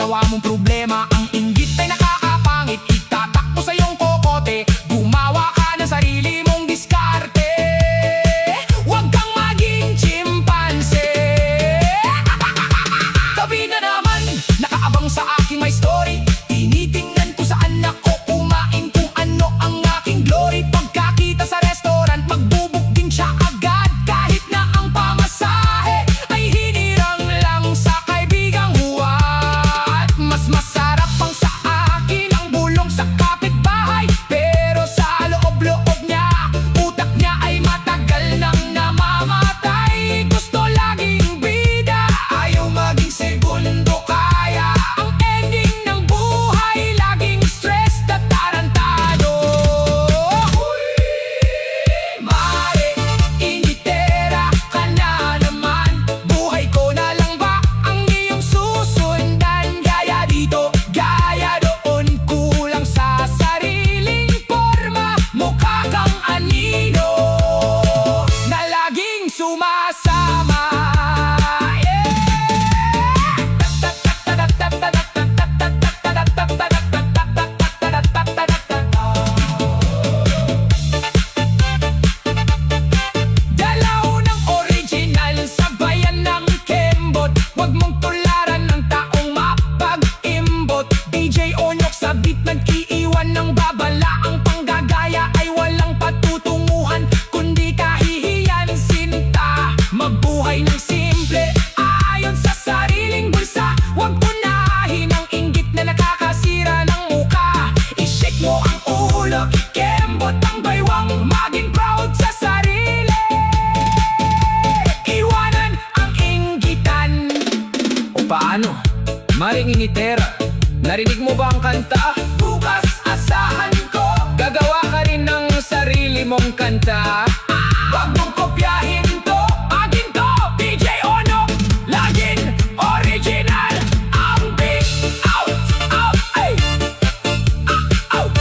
ginawa mong problema. Ang inggit ay nakakapangit, itatakbo sa iyong kokote. Gumawa ka ng sarili mong diskarte. Huwag kang maging chimpanse. Tabi na naman, nakaabang sa aking my story. Tinitingnan ko saan ako kumain, kung ano ang aking glory. Pagkakita sa restaurant, magbubukking siya agad. Kahit na ang pamasahe ay hinirang lang sa kaibigang huwad. Mas masarap pang sa akin ang bulong sa kapitbahay. Pero sa loob-loob niya, utak niya ay matagal nang namamatay. Gusto laging bida, ayaw maging segundo kaya. Ang ending ng buhay, laging stress at tarantado. Mare, initera ka na naman. Buhay ko na lang ba ang iyong susundan? Gaya dito, gaya doon, kulang sa sariling forma. Mukha kang anino na laging sumasama. Dalaw ng original sa bayan ng Kembot. Huwag mong tularan ng taong mapag-imbot. DJ Onyok sa beat nag-iiwan ng babala. Ang panggagaya ay walang patutunguhan, kundi kahihiyan. Sinta, mabuhay ng simple ayon sa sariling bulsa. Huwag unahin ang inggit na nakakasira ng muka. I-shake mo ang ulo, Kembot ang baywang. Maging proud sa sarili, iwanan ang inggitan. O paano? Maring initera, narinig mo ba ang kanta? Bukas asahan ko, gagawa ka rin ng sarili mong kanta. Wag mong kopyahin to, akin to. DJ Ono, laging original. Ang big out, out, ay. Out, out.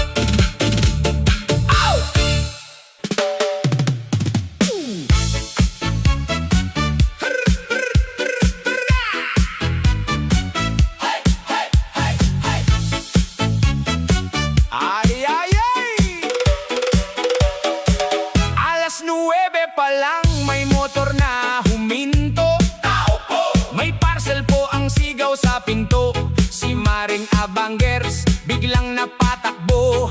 Ay, ay, ay! Alas 9 pa lang, may motor na huminto. Tao po! May parcel po ang sigaw sa pinto. Si Maring Abangers biglang napatakbo.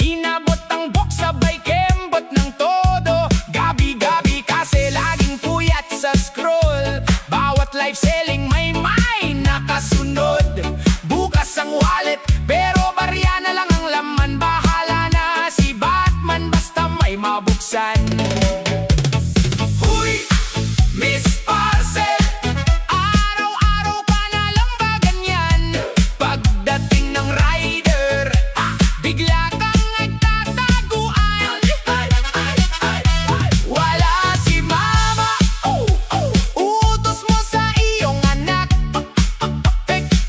Inabot ang box, sabay Kembot ng todo. Gabi-gabi kasi laging puyat sa scroll. Bawat live selling may nakasunod. Bukas ang wallet, pero barya na lang ang laman. Bahala na si Batman, basta may mabuksan. Huy, Miss Parcel, araw-araw ka na lang ba ganyan? Pagdating ng rider, bigla kang nagtataguan. Wala si mama, utos mo sa iyong anak.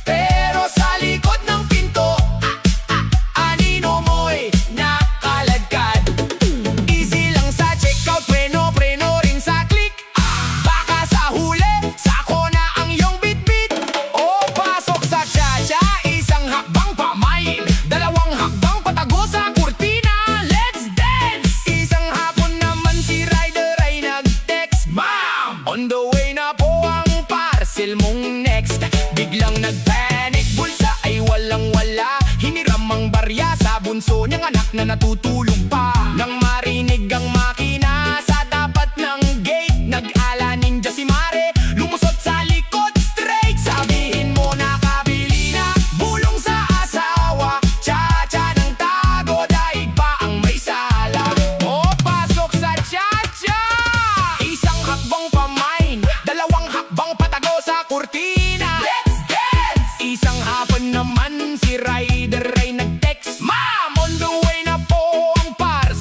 Pero sa likod ng pinto, anino mo'y nakaladkad. Easy lang sa checkout, preno rin sa click. Baka sa huli, sako na ang iyong bitbit. O pasok sa cha-cha, isang hakbang pamain, dalawang hakbang patago sa kurtina. Let's dance! Isang hapon naman si rider ay nag-text, Ma'am, on the way na po ang parcel mong next. Biglang nag-panic, bulsa ay walang-wala. Hiniram ang barya sa bunso niyang anak na natutulog pa. Nang marinig ang makina sa tapat ng gate, nag-ala ninja si Mare, lumusot sa likod straight. Sabihin mo nakabili na bulong sa asawa. Cha-cha ng tago, daig pa ang may sala. O pasok sa cha-cha, isang hakbang pamain, dalawang hakbang patago sa kurtina. Let's dance! Isang hapon naman si rider ay nag-text, Ma'am, on the way na po ang parcel.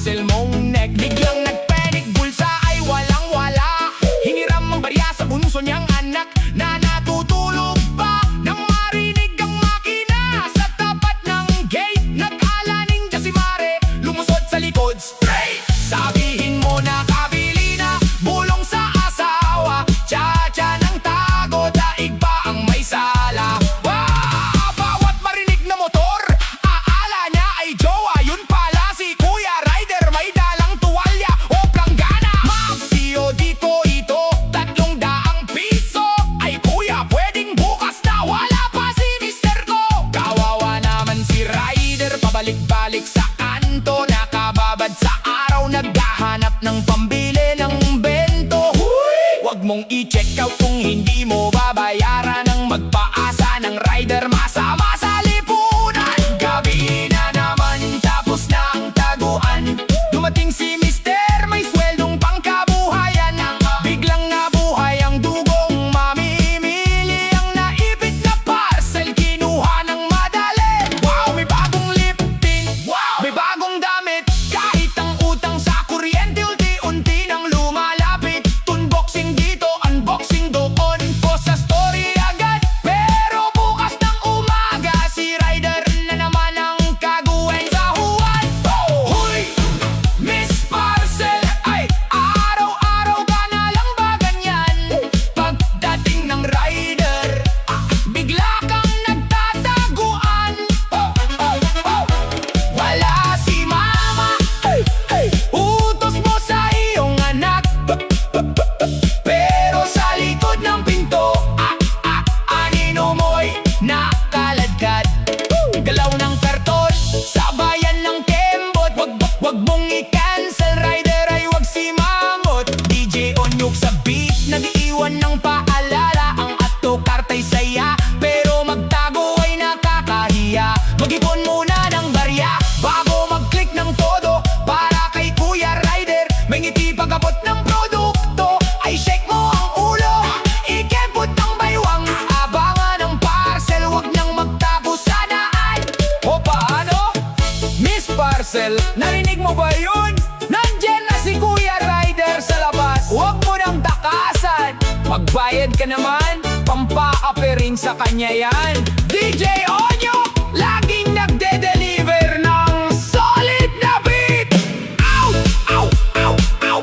Narinig mo ba yun? Nandyan na si Kuya Rider sa labas. Huwag mo nang takasan. Magbayad ka naman, pampaape rin sa kanya yan. DJ Onyo, laging nagde-deliver ng solid na beat. Ow! Ow! Ow! Ow!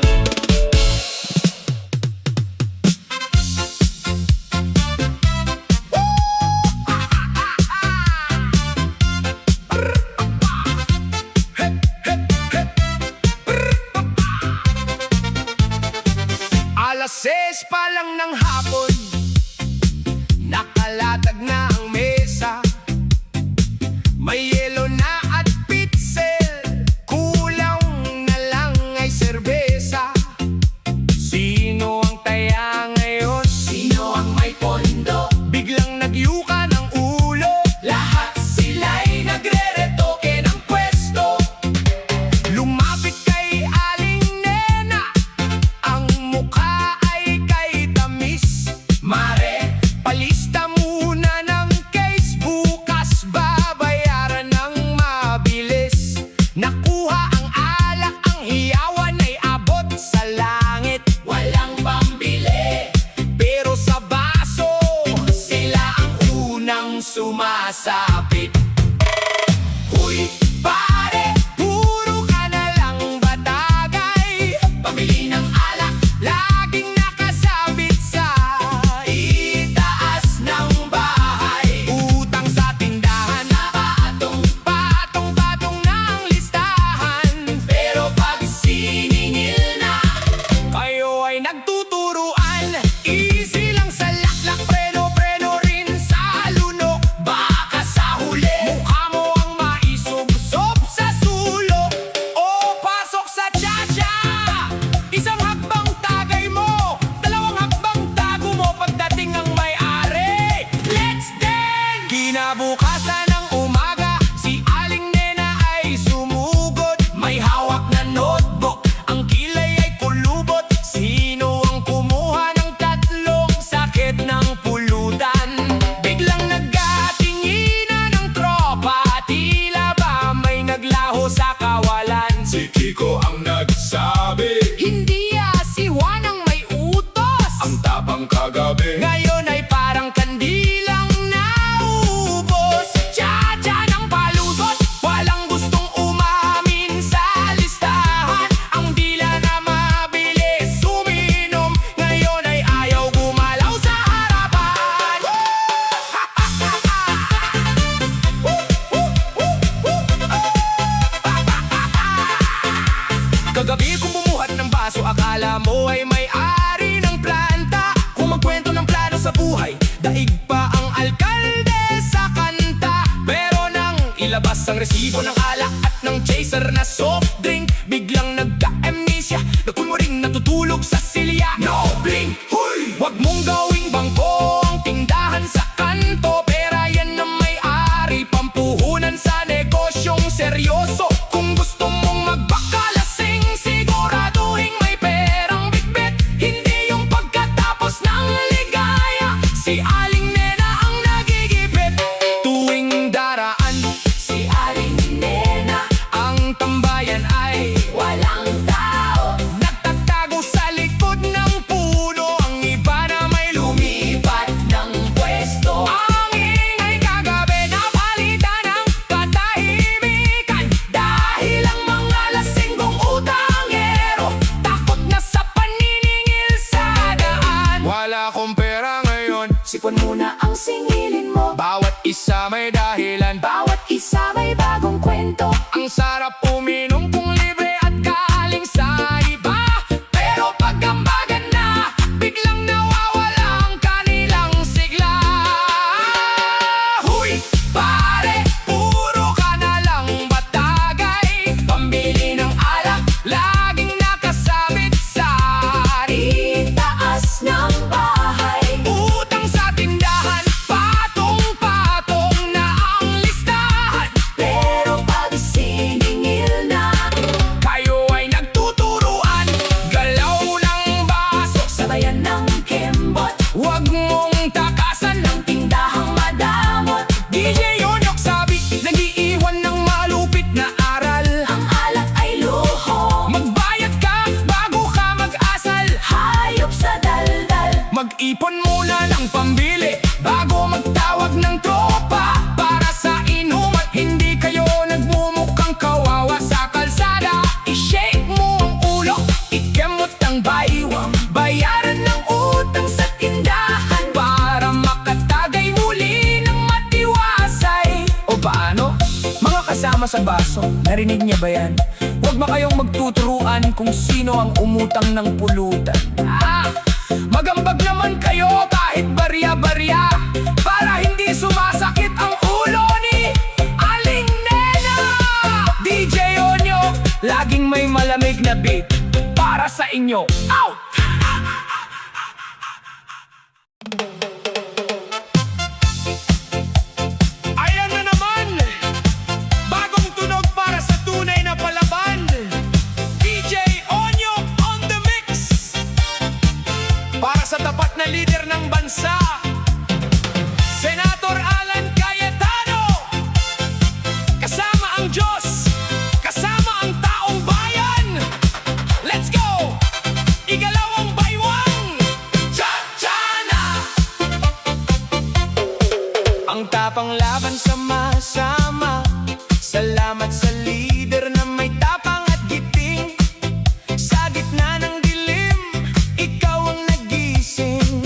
Alas 6 pa lang ng hapon, nakalatag na ang mesa. May yelo na at pitzel, kulang na lang ay serbesa. Sino ang taya ngayon? Sino ang may pondo? Biglang nagyuka ng ulo. Lahat sila'y nagre-retoke ng pwesto. Lumapit kay Aling Nena, ang mukha ay kay tamis. Mare, Palista muna ng case, bukas babayaran ng mabilis. Nakuha ang alak, ang hiyawan ay abot sa langit. walang pambili. Pero sa baso, Sila ang unang sumasapit. huy, pare, puro ka na lang batagay. Pamili ng alak, Laging nakasabit sa itaas ng bahay. utang sa tindahan. Patong-patong na ang listahan. Pero pag siningil na, Kayo ay nagtuturuan. Easy lang sa laklak, preno-preno rin sa lunok. baka sa huli. Mukha mo ang maisubsob sa sulok o pasok sa tsa-tsa. Isang hakbang tagay mo, dalawang hakbang tago mo pagdating ng may-ari. Let's dance! Kinabukasan ng umaga, si Aling Nena ay sumugod. May hawak na notebook, Ang kilay ay kulubot. Sino ang kumuha ng tatlong sakit ng pulutan? Biglang nagkatinginan ng tropa, tila ba may naglaho sa kawalan? Si Kiko ang nagsabi, Hindi si Juan ang may utos. ang tapang kagabi. Ngayon ay parang kandilang naubos. Tsa-tsa ng palusot, walang gustong umamin sa listahan. Ang dila na mabilis uminom, ngayon ay ayaw gumalaw sa harapan. Kagabi kung bumuhat ng baso, akala mo ay may-ari ng planta. Kung magkwento ng plano sa buhay, daig pa ang alkalde sa kanta. Pero nang ilabas ang resibo ng alak at ng chaser na soft drink, biglang nagka-amnesia, nagkumuring natutulog sa silya. No blink, huy! Huwag mong gawing bangko ang tindahan sa kanto. Pera yan na may-ari, pampuhunan sa negosyong seryoso. Kung gusto mong magbakalasing, siguraduhin may perang bitbit. Hindi yung pagkatapos ng ligaya, si Aling Nena ang nagigipit. Tuwing daraan, si Aling Nena, ang tambayan ay walang tao. nagtatago sa likod ng puno. Ang iba na may Lumipat ng pwesto. Ang ingay kagabi napalitan ng katahimikan. Dahil ang mga lasinggong utangero takot na sa paniningil sa daan. Wala akong pera ngayon, Sipon muna ang singilin mo. bawat isa may dahilan. Bawat isa may bagong kwento. Ang sarap uminom kung libre at galing sa iba. Pero pagkambagan na, biglang nawawala ang kanilang sigla. Huy, pare, puro ka na lang batagay. Pambili ng alak, laging nakasabit sa Itaas ng bahay. utang sa tindahan. Patong-patong na ang kasama sa baso. Narinig niya ba yan? Huwag ba kayong magtuturuan kung sino ang umutang ng pulutan. Magambag naman kayo kahit barya-barya, para hindi sumasakit ang ulo ni Aling Nena. DJ Onyo, laging may malamig na beat para sa inyo. Out! Ayan na naman! Bagong tunog para sa tunay na palaban. DJ Onyo on the mix! Para sa tapat na lider ng bansa, Senator Alan Cayetano. Kasama ang Diyos, kasama ang taong bayan. Let's go! Igalaw ang baywang! Cha-cha-na! Ang tapang laban sama-sama. Salamat sa lider na may tapang at giting. Sa gitna ng dilim, ikaw ang nagising.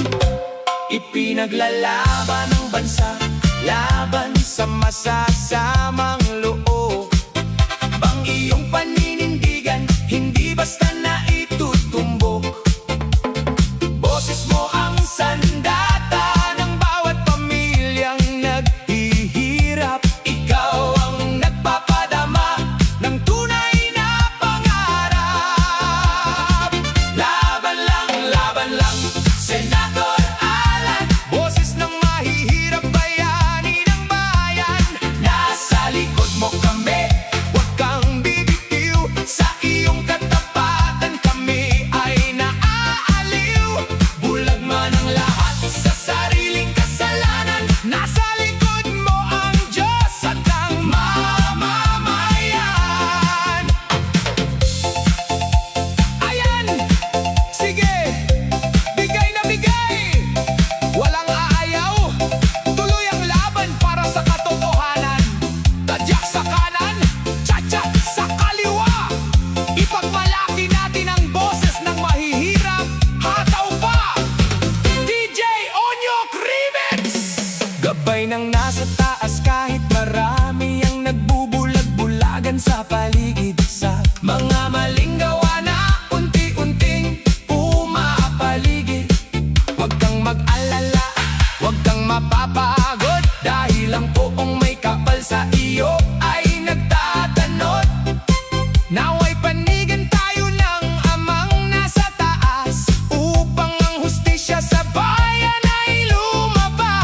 Ipinaglalaban ang bansa, laban sa masasamang loob. Bang iyong paninindigan, hindi basta na itutumbok. Boses mo ang sandata ng bawat pamilyang naghihirap. Ikaw ang nagpapadama ng tunay na pangarap. Laban lang, Senator Alan. Boses ng mahihirap, bayani ng bayan. Nasa likod mo kami, huwag kang bibitiw. Sa iyong katapatan kami ay naaaliw. Bulag man ang lahat sa sariling kasalanan. Nasa likod mo ang Diyos at ang mamamayan. Ayan, sige, bigay na bigay. Walang aayaw, tuloy ang laban para sa katotohanan. Tadyak sa kanan, tsa-tsa sa kaliwa. Ipagmalaki natin ang boses ng mahihirap. Hataw pa! DJ Onyok Remix! Gabay ng nasa taas kahit marami ang nagbubulag-bulagan sa paligid. Sa mga maling gawa na unti-unting pumapaligid. Huwag kang mag-alala, huwag kang mapapagod, dahil ang poong may kapal sa iyo ay nagtatanod. Naway panigan tayo ng amang nasa taas, upang ang hustisya sa bayan ay lumabas.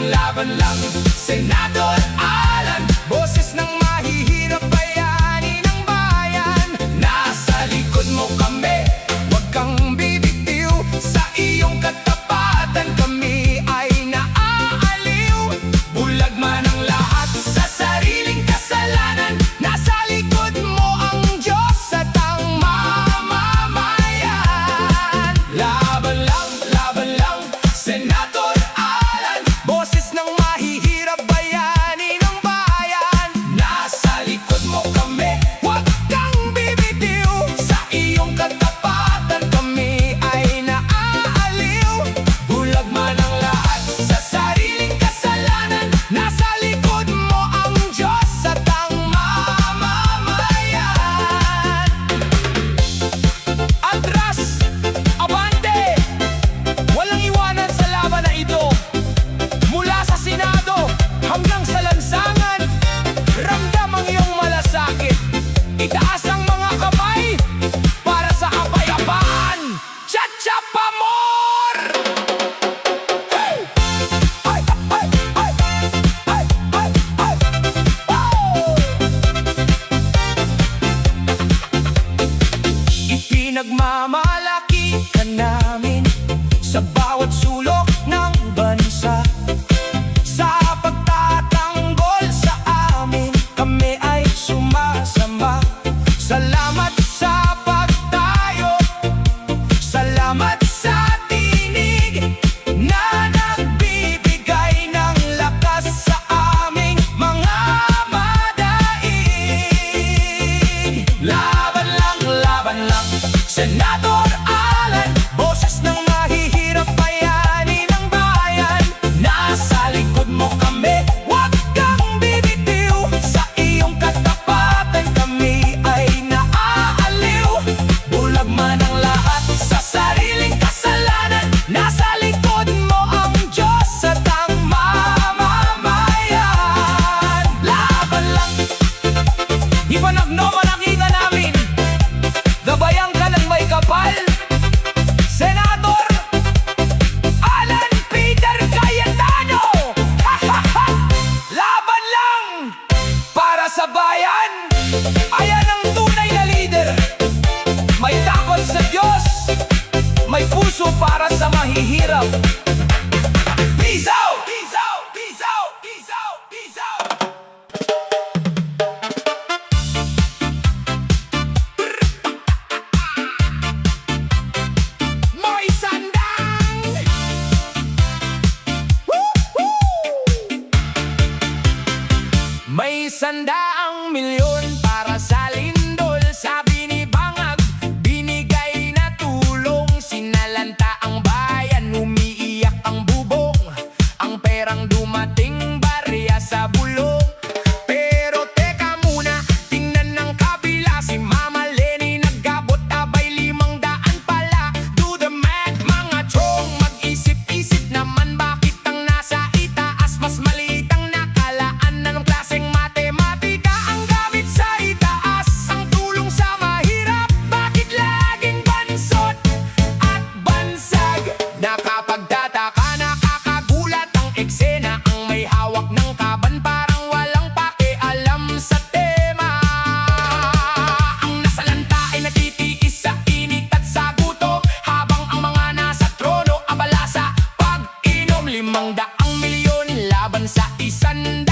Laban lang, Senator Alan. Boses ng mahihirap, bayani ng bayan. Nasa likod mo kami, huwag kang bibitiw. Sa iyong katapatan kami ay naaaliw. Bulag man ang lahat sa sariling kasalanan. Nasa likod mo ang Diyos at ang mamamayan. Laban lang, Senator Alan. Boses ng mahihirap, bayani ng bayan. Nasa likod mo kami, huwag kang bibitiw. Sa iyong katapatan kami ay naaaliw. Bulag man ang lahat sa sariling kasalanan. Nasa likod mo ang Diyos at ang mamamayan. Atras, abante! Walang iwanan sa laban na ito. Mula sa Senado hanggang sa lansangan, ramdam ang iyong malasakit. Itaas ang mga kamay para sa kapayapaan. Cha-cha pa more! Hey! Ay! Wow! Ipinagmamalaki ka namin sa bawat sulok ng bansa. Sa pagtatanggol sa amin, kami ay sumasama. Salamat sa pagtayo, salamat sa tinig na nagbibigay ng lakas sa aming mga madaig. Laban lang, Senator Alan. Boses ng mahihirap, bayani ng bayan. 100 milyon para sa lindol. Sabi ni Bangag, binigay na tulong. Sinalanta ang bayan, umiiyak ang bubong. Ang perang dumating, barya sa bulong. Pero teka muna, tingnan ng kabila. Si Mama Lenny naggabot, abay 500 pala. Do the math mga chong, mag-isip-isip naman. Bakit ang nasa itaas mas maliit ang nakalaan? Anong klaseng matematika ang gamit sa itaas? Ang tulong sa mahirap, bakit laging bansot at bansag? Nakapagtataka, nakakagulat ang eksena. Ang may hawak ng kaban parang walang pakialam sa tema. Ang nasalanta ay natitiis sa init at sa gutom, habang ang mga nasa trono abala sa pag-inom. 500 milyon laban sa 100.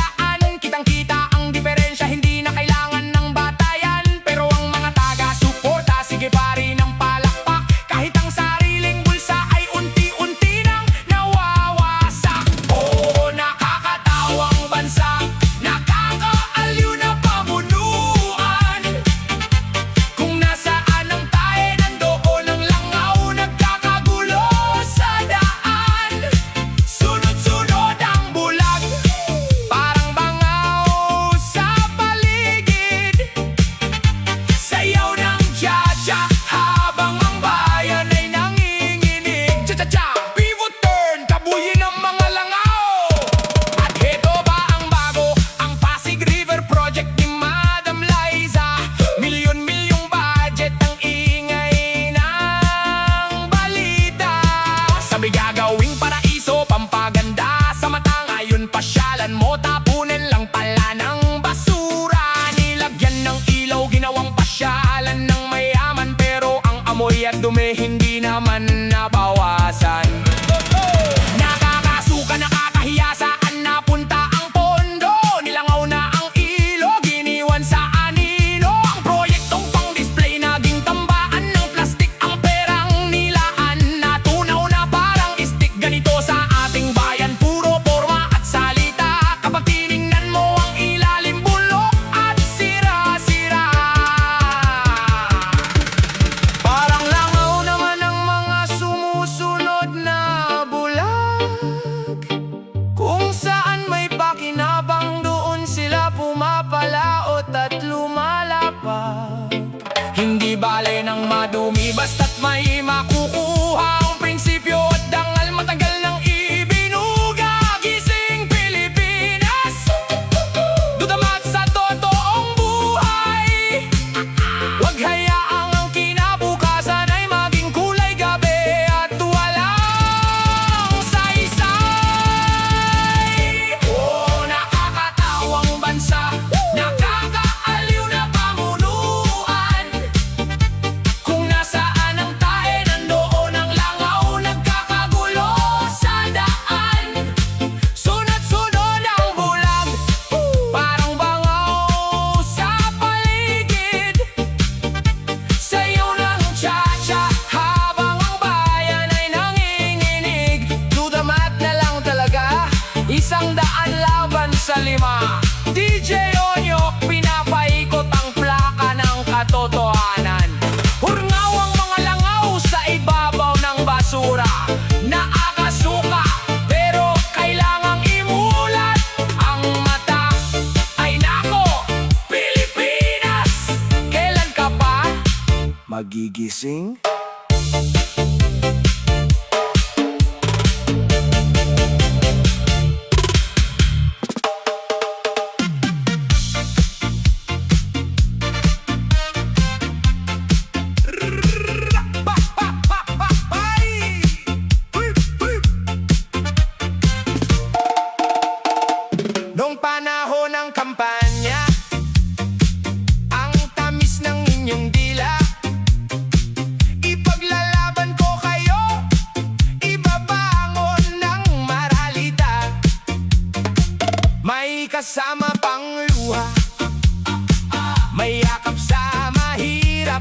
Kitang-kita ang diferensya, hindi na kailangan ng batayan. Pero ang mga taga-suporta, sige pa rin ang palakpak. Kahit ang sariling bulsa ay unti-unti nang nawawasak. Oo, nakakatawang bansa, nakakaaliw na pamunuan. Kung nasaan ang tae, nandoon ang langaw, nagkakagulo sa daan. Sunod-sunod ang bulag, parang bangaw sa paligid. Sayaw ng cha-cha habang ang bayan ay nanginginig. Cha-cha-cha, pivot turn, kabuyin ng mga langaw. At heto ba ang bago, ang Pasig River Project ni Madam Liza. Milyon-milyong budget, ang ingay ng balita. Sabi gagawing paraiso, pampaganda sa mata. Ngayon pasyalan mo, tapunin lang pala ng basura. Nilagyan ng ilaw, ginawang pasyalan ng mayaman. Pero ang amoy at dumi hindi naman nabawasan. Nakakasuka, nakakahiya, saan napunta ang pondo? Nilangaw na ang ilog, iniwan sa anino. Ang proyektong pang-display naging tambaan ng plastik. Ang perang nilaan, natunaw na parang istik. Ganito sa ating bayan, puro forma at salita. Kapag tiningnan mo ang ilalim, bulok at sira-sira. Parang langaw naman ang mga sumusunod na bulag. Kung saan may pakinabang, doon sila pumapalaot at lumalapag. Hindi bale ng madumi, basta't may makukuha. Ang prinsipyo at dangal, matagal nang ibinuga. Gising Pilipinas, dudamat sa totoong buhay. Huwag hayaang ang kinabukasan ay maging kulay gabi at walang saysay. Oo, nakakatawang bansa, nakakaaliw na pamunuan. Kung nasaan ang tae, nandoon ang langaw, nagkakagulo sa daan. Sunod-sunod ang bulag, parang bangaw sa paligid. Sayaw ng cha-cha habang ang bayan ay nanginginig. Do the math na lang talaga, 100 laban sa 5. DJ Onyok, pinapaikot ang plaka ng katotohanan. Hurngaw ang mga langaw sa ibabaw ng basura. Nakakasuka, pero kailangang imulat ang mata. Ay nako, Pilipinas, kailan ka pa magigising? Noong panahon ng kampanya, ang tamis ng inyong dila. Ipaglalaban ko kayo, ibabangon ng maralita. May kasama pang luha, may yakap sa mahirap.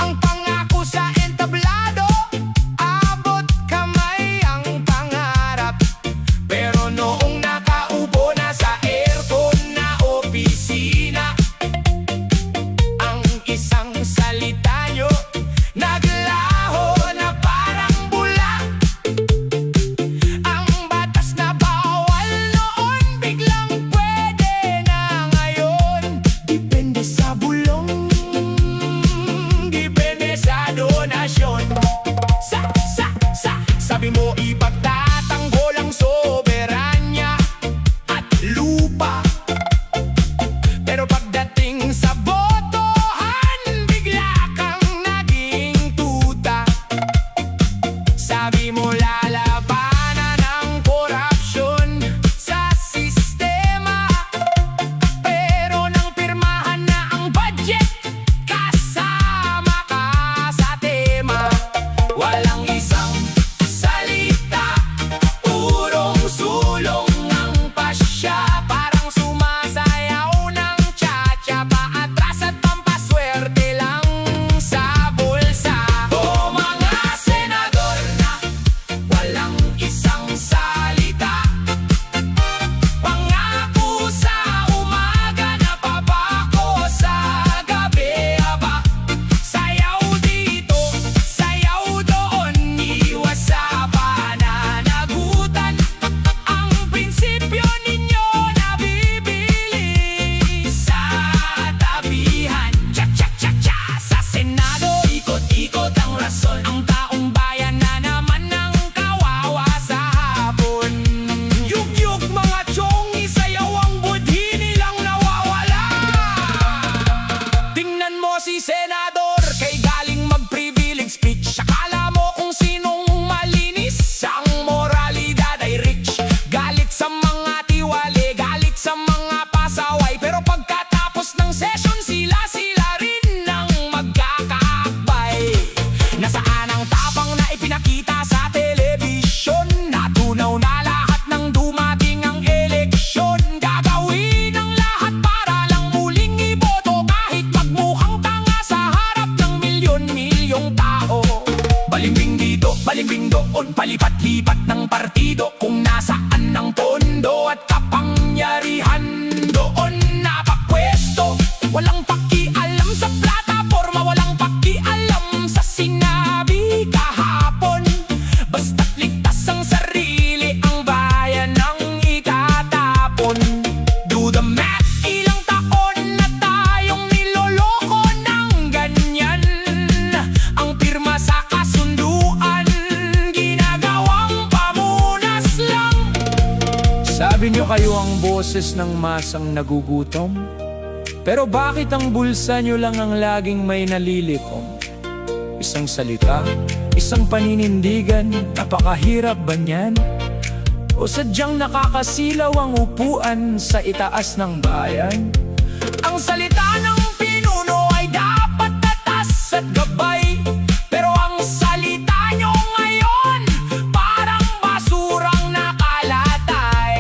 Ang pangako sa entablado, abot kamay ang pangarap. Pero noong nakaupo na sa aircon na Sabi mo ipagtatanggol ang soberanya at lupa. Pero pagdating sa botohan, bigla kang naging tuta. Sabi mo lalabanan ang korupsyon sa sistema, pero nang pirmahan na ang budget, kasama ka sa tema. Walang isang salita, purong sulong ang pasya. Parang sumasayaw ng cha-cha, paatras at pampaswerte lang sa bulsa. O mga senador na walang isang salita, pangako sa umaga, napapako sa gabi. Aba, sayaw dito, sayaw doon, iwas sa pananagutan. Ang prinsipyo ninyo nabibili sa tabihan. Cha-cha-cha-cha sa Senado, ikot-ikot ang rason. Ang taong bayan na naman ang kawawa sa hapon. Yug-yug mga tiyong, isayaw ang budhi nilang nawawala. Tingnan mo si Senador, kay galing mag-privilege speech. Akala mo kung sinong malinis, ang moralidad ay rich. Galit sa mga tiwali, galit sa mga pasaway. Pero pagkatapos ng session, sila rin ang magkakaakbay. Nasaan ang tapang na ipinakita sa telebisyon? Natunaw na lahat ng dumating ang eleksyon. Gagawin ang lahat para lang muling iboto, kahit magmukhang tanga sa harap ng milyon-milyong tao. Balimbing dito, balimbing doon, palipat-lipat ng partido. Kung nasaan ang pondo at kapangyarihan, doon napapwesto. Walang pakialam sa plataporma, walang pakialam sa sinabi kahapon. Basta't ligtas ang sarili, ang bayan ang itatapon. Do the math, ilang taon na tayong niloloko ng ganyan. Ang pirma sa kasunduan, ginagawang pamunas lang. Sabi niyo kayo ang boses ng masang nagugutom, pero bakit ang bulsa niyo lang ang laging may nalilikom? Isang salita, isang paninindigan, napakahirap ba niyan? O sadyang nakakasilaw ang upuan sa itaas ng bayan? Ang salita ng pinuno ay dapat tatas at gabay, pero ang salita nyo ngayon parang basurang nakalatay.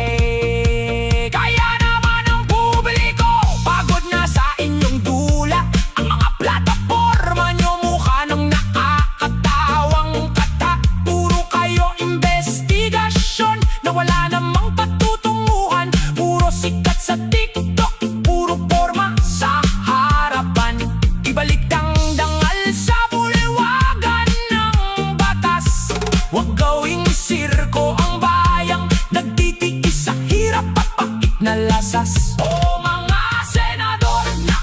Kaya naman ang publiko pagod na sa inyong dula. Ang mga plataporma nyo mukha ng nakakatawang kata. Puro kayo investigasyon na wala namang patutunguhan. Puro sikat sa TikTok, puro porma sa harapan. Ibalik ang dangal sa bulwagan ng batas. Huwag gawing sirko ang bayang nagtitiis sa hirap at pait na lasas. O mga senador na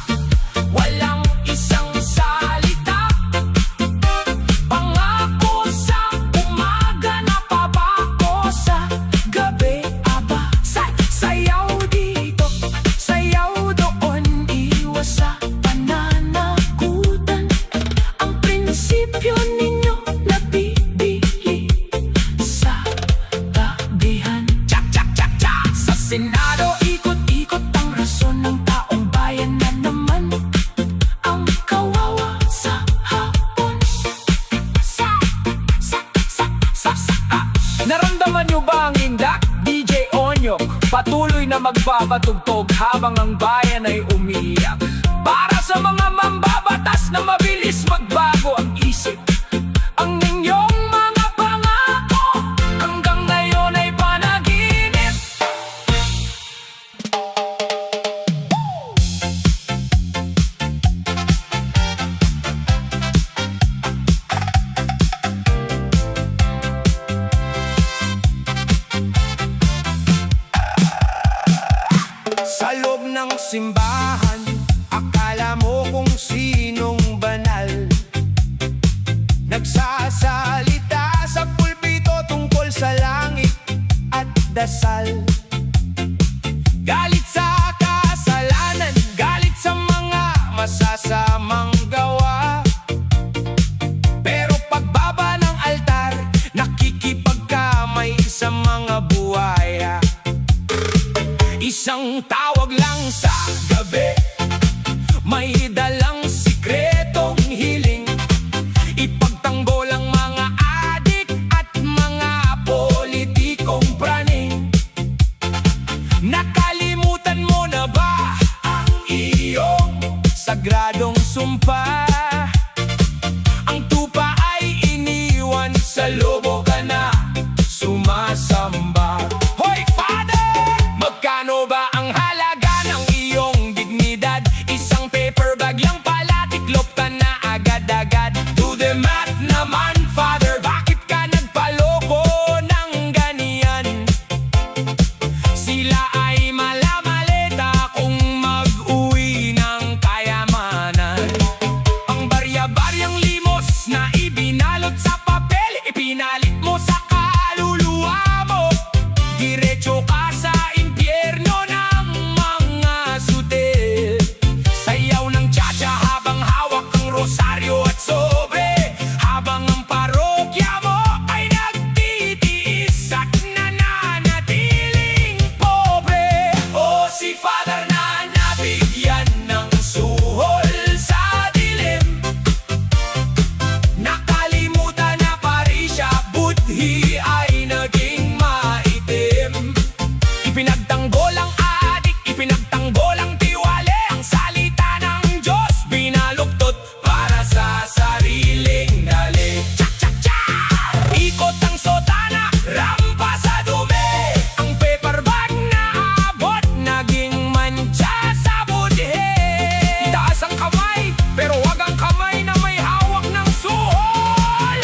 walang isang salita, pangako sa umaga, napapako sa gabi. Aba, sayaw dito, sayaw doon, iwas sa pananagutan. Ang prinsipyo ninyo nabibili sa tabihan. Cha-cha-cha-cha sa Senado, ikot-ikot ang rason ng taong bayan na naman ang kawawa sa hapon. Naramdaman nyo ba ang indak? DJ Onyok, patuloy na magpapatugtog habang ang bayan ay umiiyak. Para sa mga mambabatas na mabilis magbago ang isip, ang inyong mga pangako hanggang ngayon ay panaginip. Sa loob ng simbahan, akala mo kung sinong banal. Nagsasalita sa pulpito dasal. Galit sa kasalanan, galit sa mga masasamang gawa. Pero pagbaba ng altar, nakikipagkamay sa mga buhaya. Isang tawag lang sa gabi, may dalang sikretong hiling. Ipagtanggol ang mga adik at mga politikong praning. Nakalimutan mo na ba ang iyong sagradong sumpa? Ang tupa ay iniwan, sa lobo ka na sumasamba. Hoy Father! Magkano ba ang halaga ng iyong dignidad? Isang paper bag lang pala, tiklop ka na agad-agad. Do the math naman, Father, bakit ka nagpaloko ng ganyan? Sila ay malamaleta kung mag-uwi ng kayamanan. Ang barya-baryang limos na ibinalot sa papel, ipinalit mo sa kaluluwa mo. Diretso ka sa impyerno ng mga sutil. Sayaw ng cha-cha habang hawak ang rosaryo at sobre, habang ang parokya mo ay nagtitiis at nananatiling pobre. O si Father na nabigyan ng suhol sa dilim, nakalimutan na parisya, budhi ay naging maitim. Ipinagtanggol ang adik, ipinagtanggol ang tiwali. Ang salita ng Diyos binaluktot para sa sariling dali. Cha-cha-cha! Ikot ang sotana, rampa sa dumi. Ang paper bag na abot, naging mancha sa budhi. Itaas ang kamay, pero wag ang kamay na may hawak ng suhol.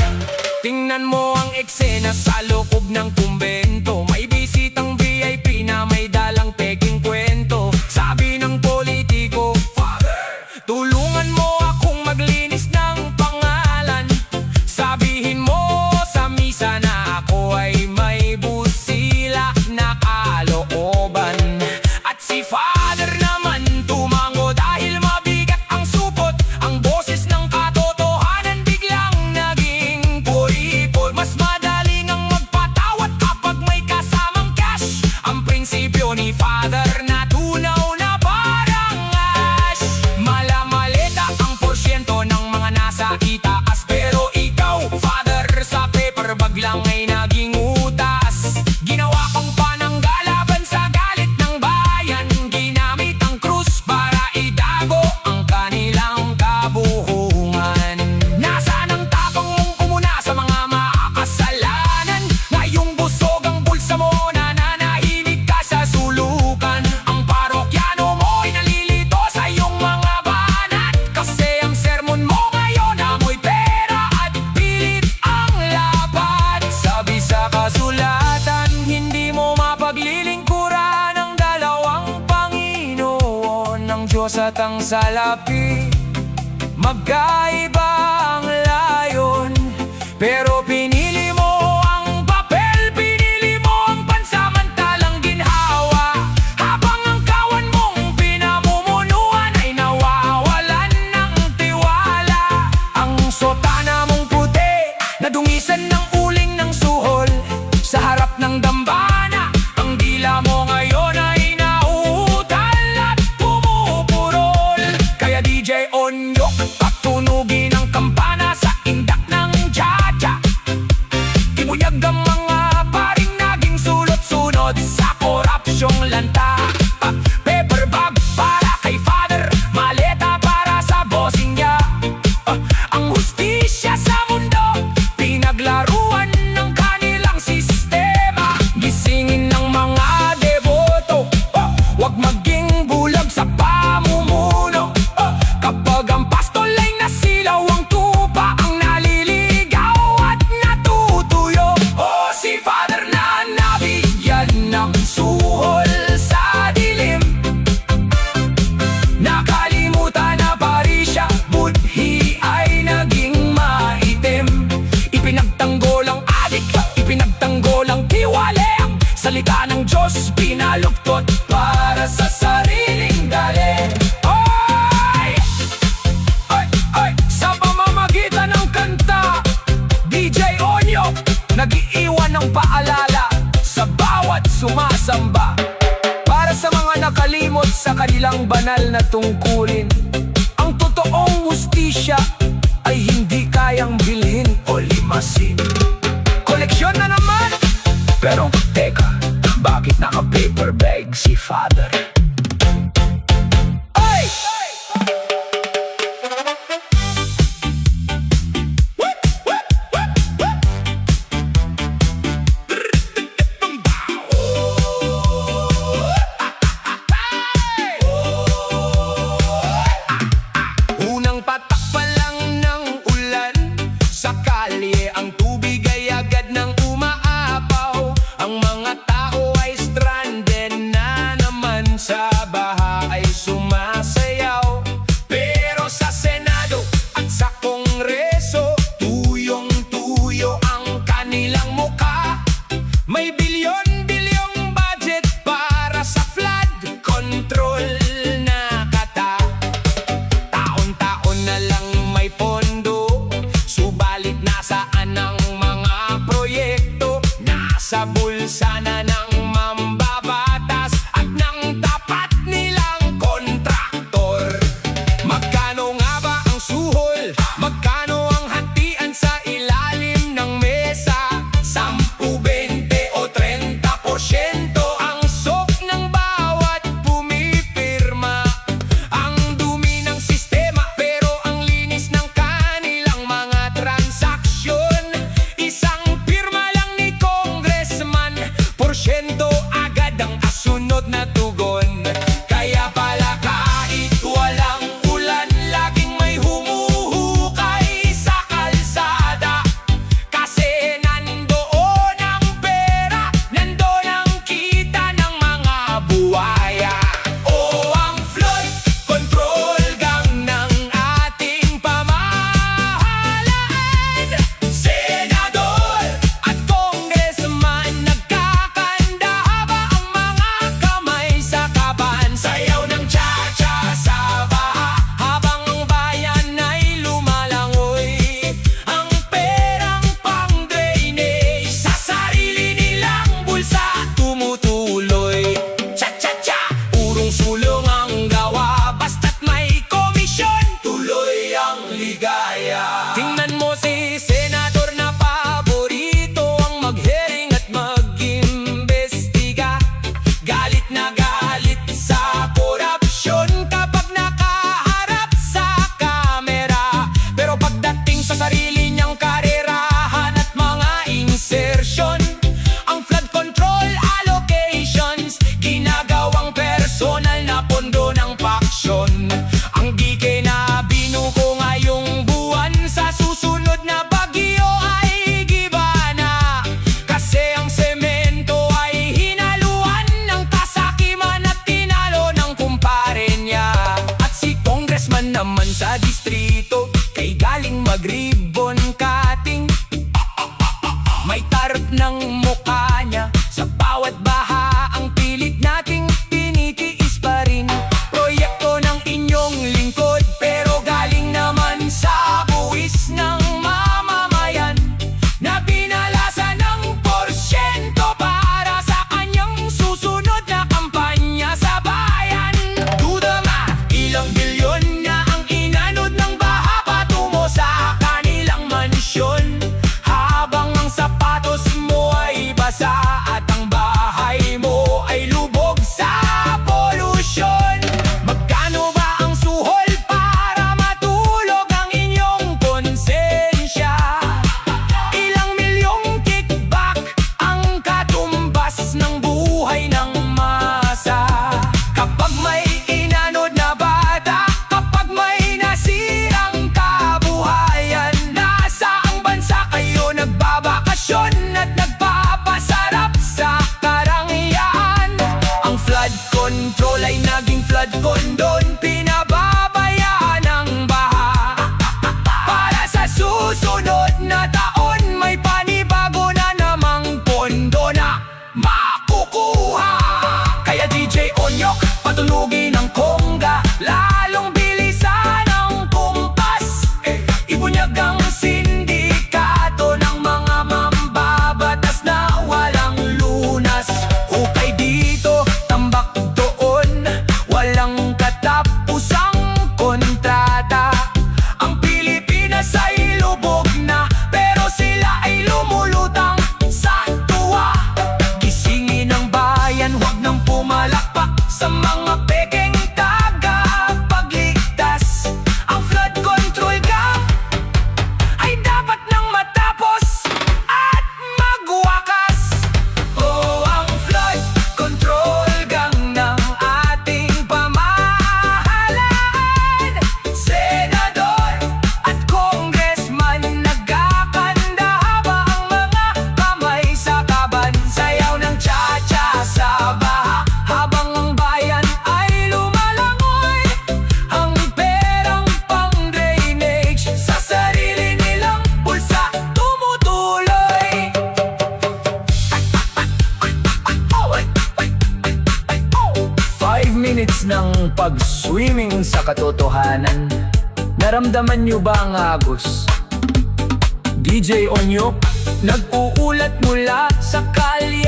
Tingnan mo ang eksena sa loob ng kumbento. May bisitang VIP na may dalang peking kwento. Sabi ng politiko, Father, tulungan mo akong maglinis ng pangalan. Sabihin mo sa misa na ako ay may busila na kalooban. At si Father naman tumango dahil mabigat ang supot. Ang boses ng katotohanan biglang naging puripot. Mas madaling ang magpatawad kapag may kasamang cash. Ang prinsipyo ni Father na tunaw na parang ash. Malamaleta ang porsyento ng mga nasa itaas, pero ikaw, Father, sa paper bag lang ay naging utas. Ginawa kang pananggalaban sa galit ng bayan. Ginamit ang krus para idago ang kanilang kabuhungan. Nasaan ang tapang mong umuna sa mga makakasalanan? Ngayong busog ang bulsa mo, nananahimik ka sa sulukan. Ang parokyano mo ay nalilito sa iyong mga banat. Kasi ang sermon mo ngayon amoy pera at pilit ang lapat. Sabi sa kasulatan, hindi mo mapaglilingkuran ang dalawang Panginoon, ang Diyos at ang salapi. Magkaiba ang layon, pero pinili mo ang papel, pinili mo ang pansamantalang ginhawa. Habang ang kawan mong pinamumunuan ay nawawalan ng tiwala. Ang sotana mong puti, nadungisan ng uling ng suhol. Sa harap ng dambana, ang dila mo ngayon ay nauutal at pumupurol. Kaya DJ Onyok, patunugin ang kampana sa indak ng cha-cha. Ibunyag ang mga paring naging sulot-sunod sa korupsyong lanta. Paper bag para kay Father, maleta para sa bossing niya. Ang hustisya sa mundo, pinaglaruan ng kanilang sistema. Gisingin ng mga deboto, wag maging bulag sa pamumuno. Kapag ang pastol ay nasilaw, ang tupa ang naliligaw at natutuyo. O si Father na nabigyan ng suhol sa dilim, nakalimutan na parisya, budhi ay naging maitim. Ipinagtanggol ang adik, ipinagtanggol ang tiwali. Ang salita ng Diyos pinaluktot para sa sariling galing. Ay! Ay! Ay! Sa pamamagitan ng kanta, DJ Onyo nag-iiwan ng paalala sa bawat sumasamba, para sa mga nakalimot sa kanilang banal na tungkulin. Ang totoong hustisya ay hindi kayang bilhin o limasin. Koleksyon na naman! Pero teka, bakit naka-paper bag si Father? Ay! Unang patak pa lang ng ulan sa kalye, ang tubig ay agad nang umaapaw. Ang mga tao ay stranded na naman, sa baha ay sumasayaw. Pero sa Senado at sa Kongreso, tuyong-tuyo ang kanilang muka. May bilyon-bilyong budget para sa flood control na kata. Taon-taon na lang may pondo, subalit nasaan ang mga proyekto? Nasa bulsa na ng mambabatas at ng tapat nilang kontraktor. Magkano nga ba ang suhol? Magkano ang hatian sa ilalim ng mesa? 10, 20 o 30% ang sok ng bawat pumipirma. Ang dumi ng sistema pero ang linis ng kanilang mga transaksyon. Isang pirma lang ni Congressman, porsyento agad ang asunod na tugon. Kaya pala kahit walang ulan, laging may humuhukay sa kalsada. Kasi nandoon ang pera, nandoon ang kita ng mga buwaya. O ang flood control gang ng ating pamahalaan. Senador at Congressman, nagkakanda ba ang mga kamay sa kaban? Sayaw ng cha-cha sa baha habang ang bayan ay lumalangoy. Ang perang pang-drainage sa sarili nilang bulsa tumutuloy. Cha-cha-cha, urong-sulong ang gawa, basta't may komisyon, tuloy ang ligaya. Tingnan mo si Senador na paborito ang mag-hearing at mag-imbestiga. Galit na galit sa korupsyon kapag nakaharap sa kamera. Pero pagdating sa sarili niyang karerahan at mga insertion, ang flood control allocations, ginagawang personal na pondo ng paksyon. Ang gike na binuko ngayong buwan, sa susunod na bagyo ay gibana. Kasi ang semento ay hinaluan ng kasakiman at tinalo ng kumpare niya. At si Congressman naman sa distrito, kay galing mag-ribbon cutting. May tarp ng mukha niya, sa bawat baha ang pilit nating tinitiis pa rin. Proyekto ng inyong lingkod, pero galing naman sa buwis ng mamamayan, na binalasa ng porsyento para sa kanyang susunod na kampanya sa bayan. Duda nga, ilang bilyon na ang inanod ng baha patungo sa kanila. ng pag-swimming sa katotohanan. Naramdaman nyo ba ang agos? DJ Onyok, nag-uulat mula sa kalye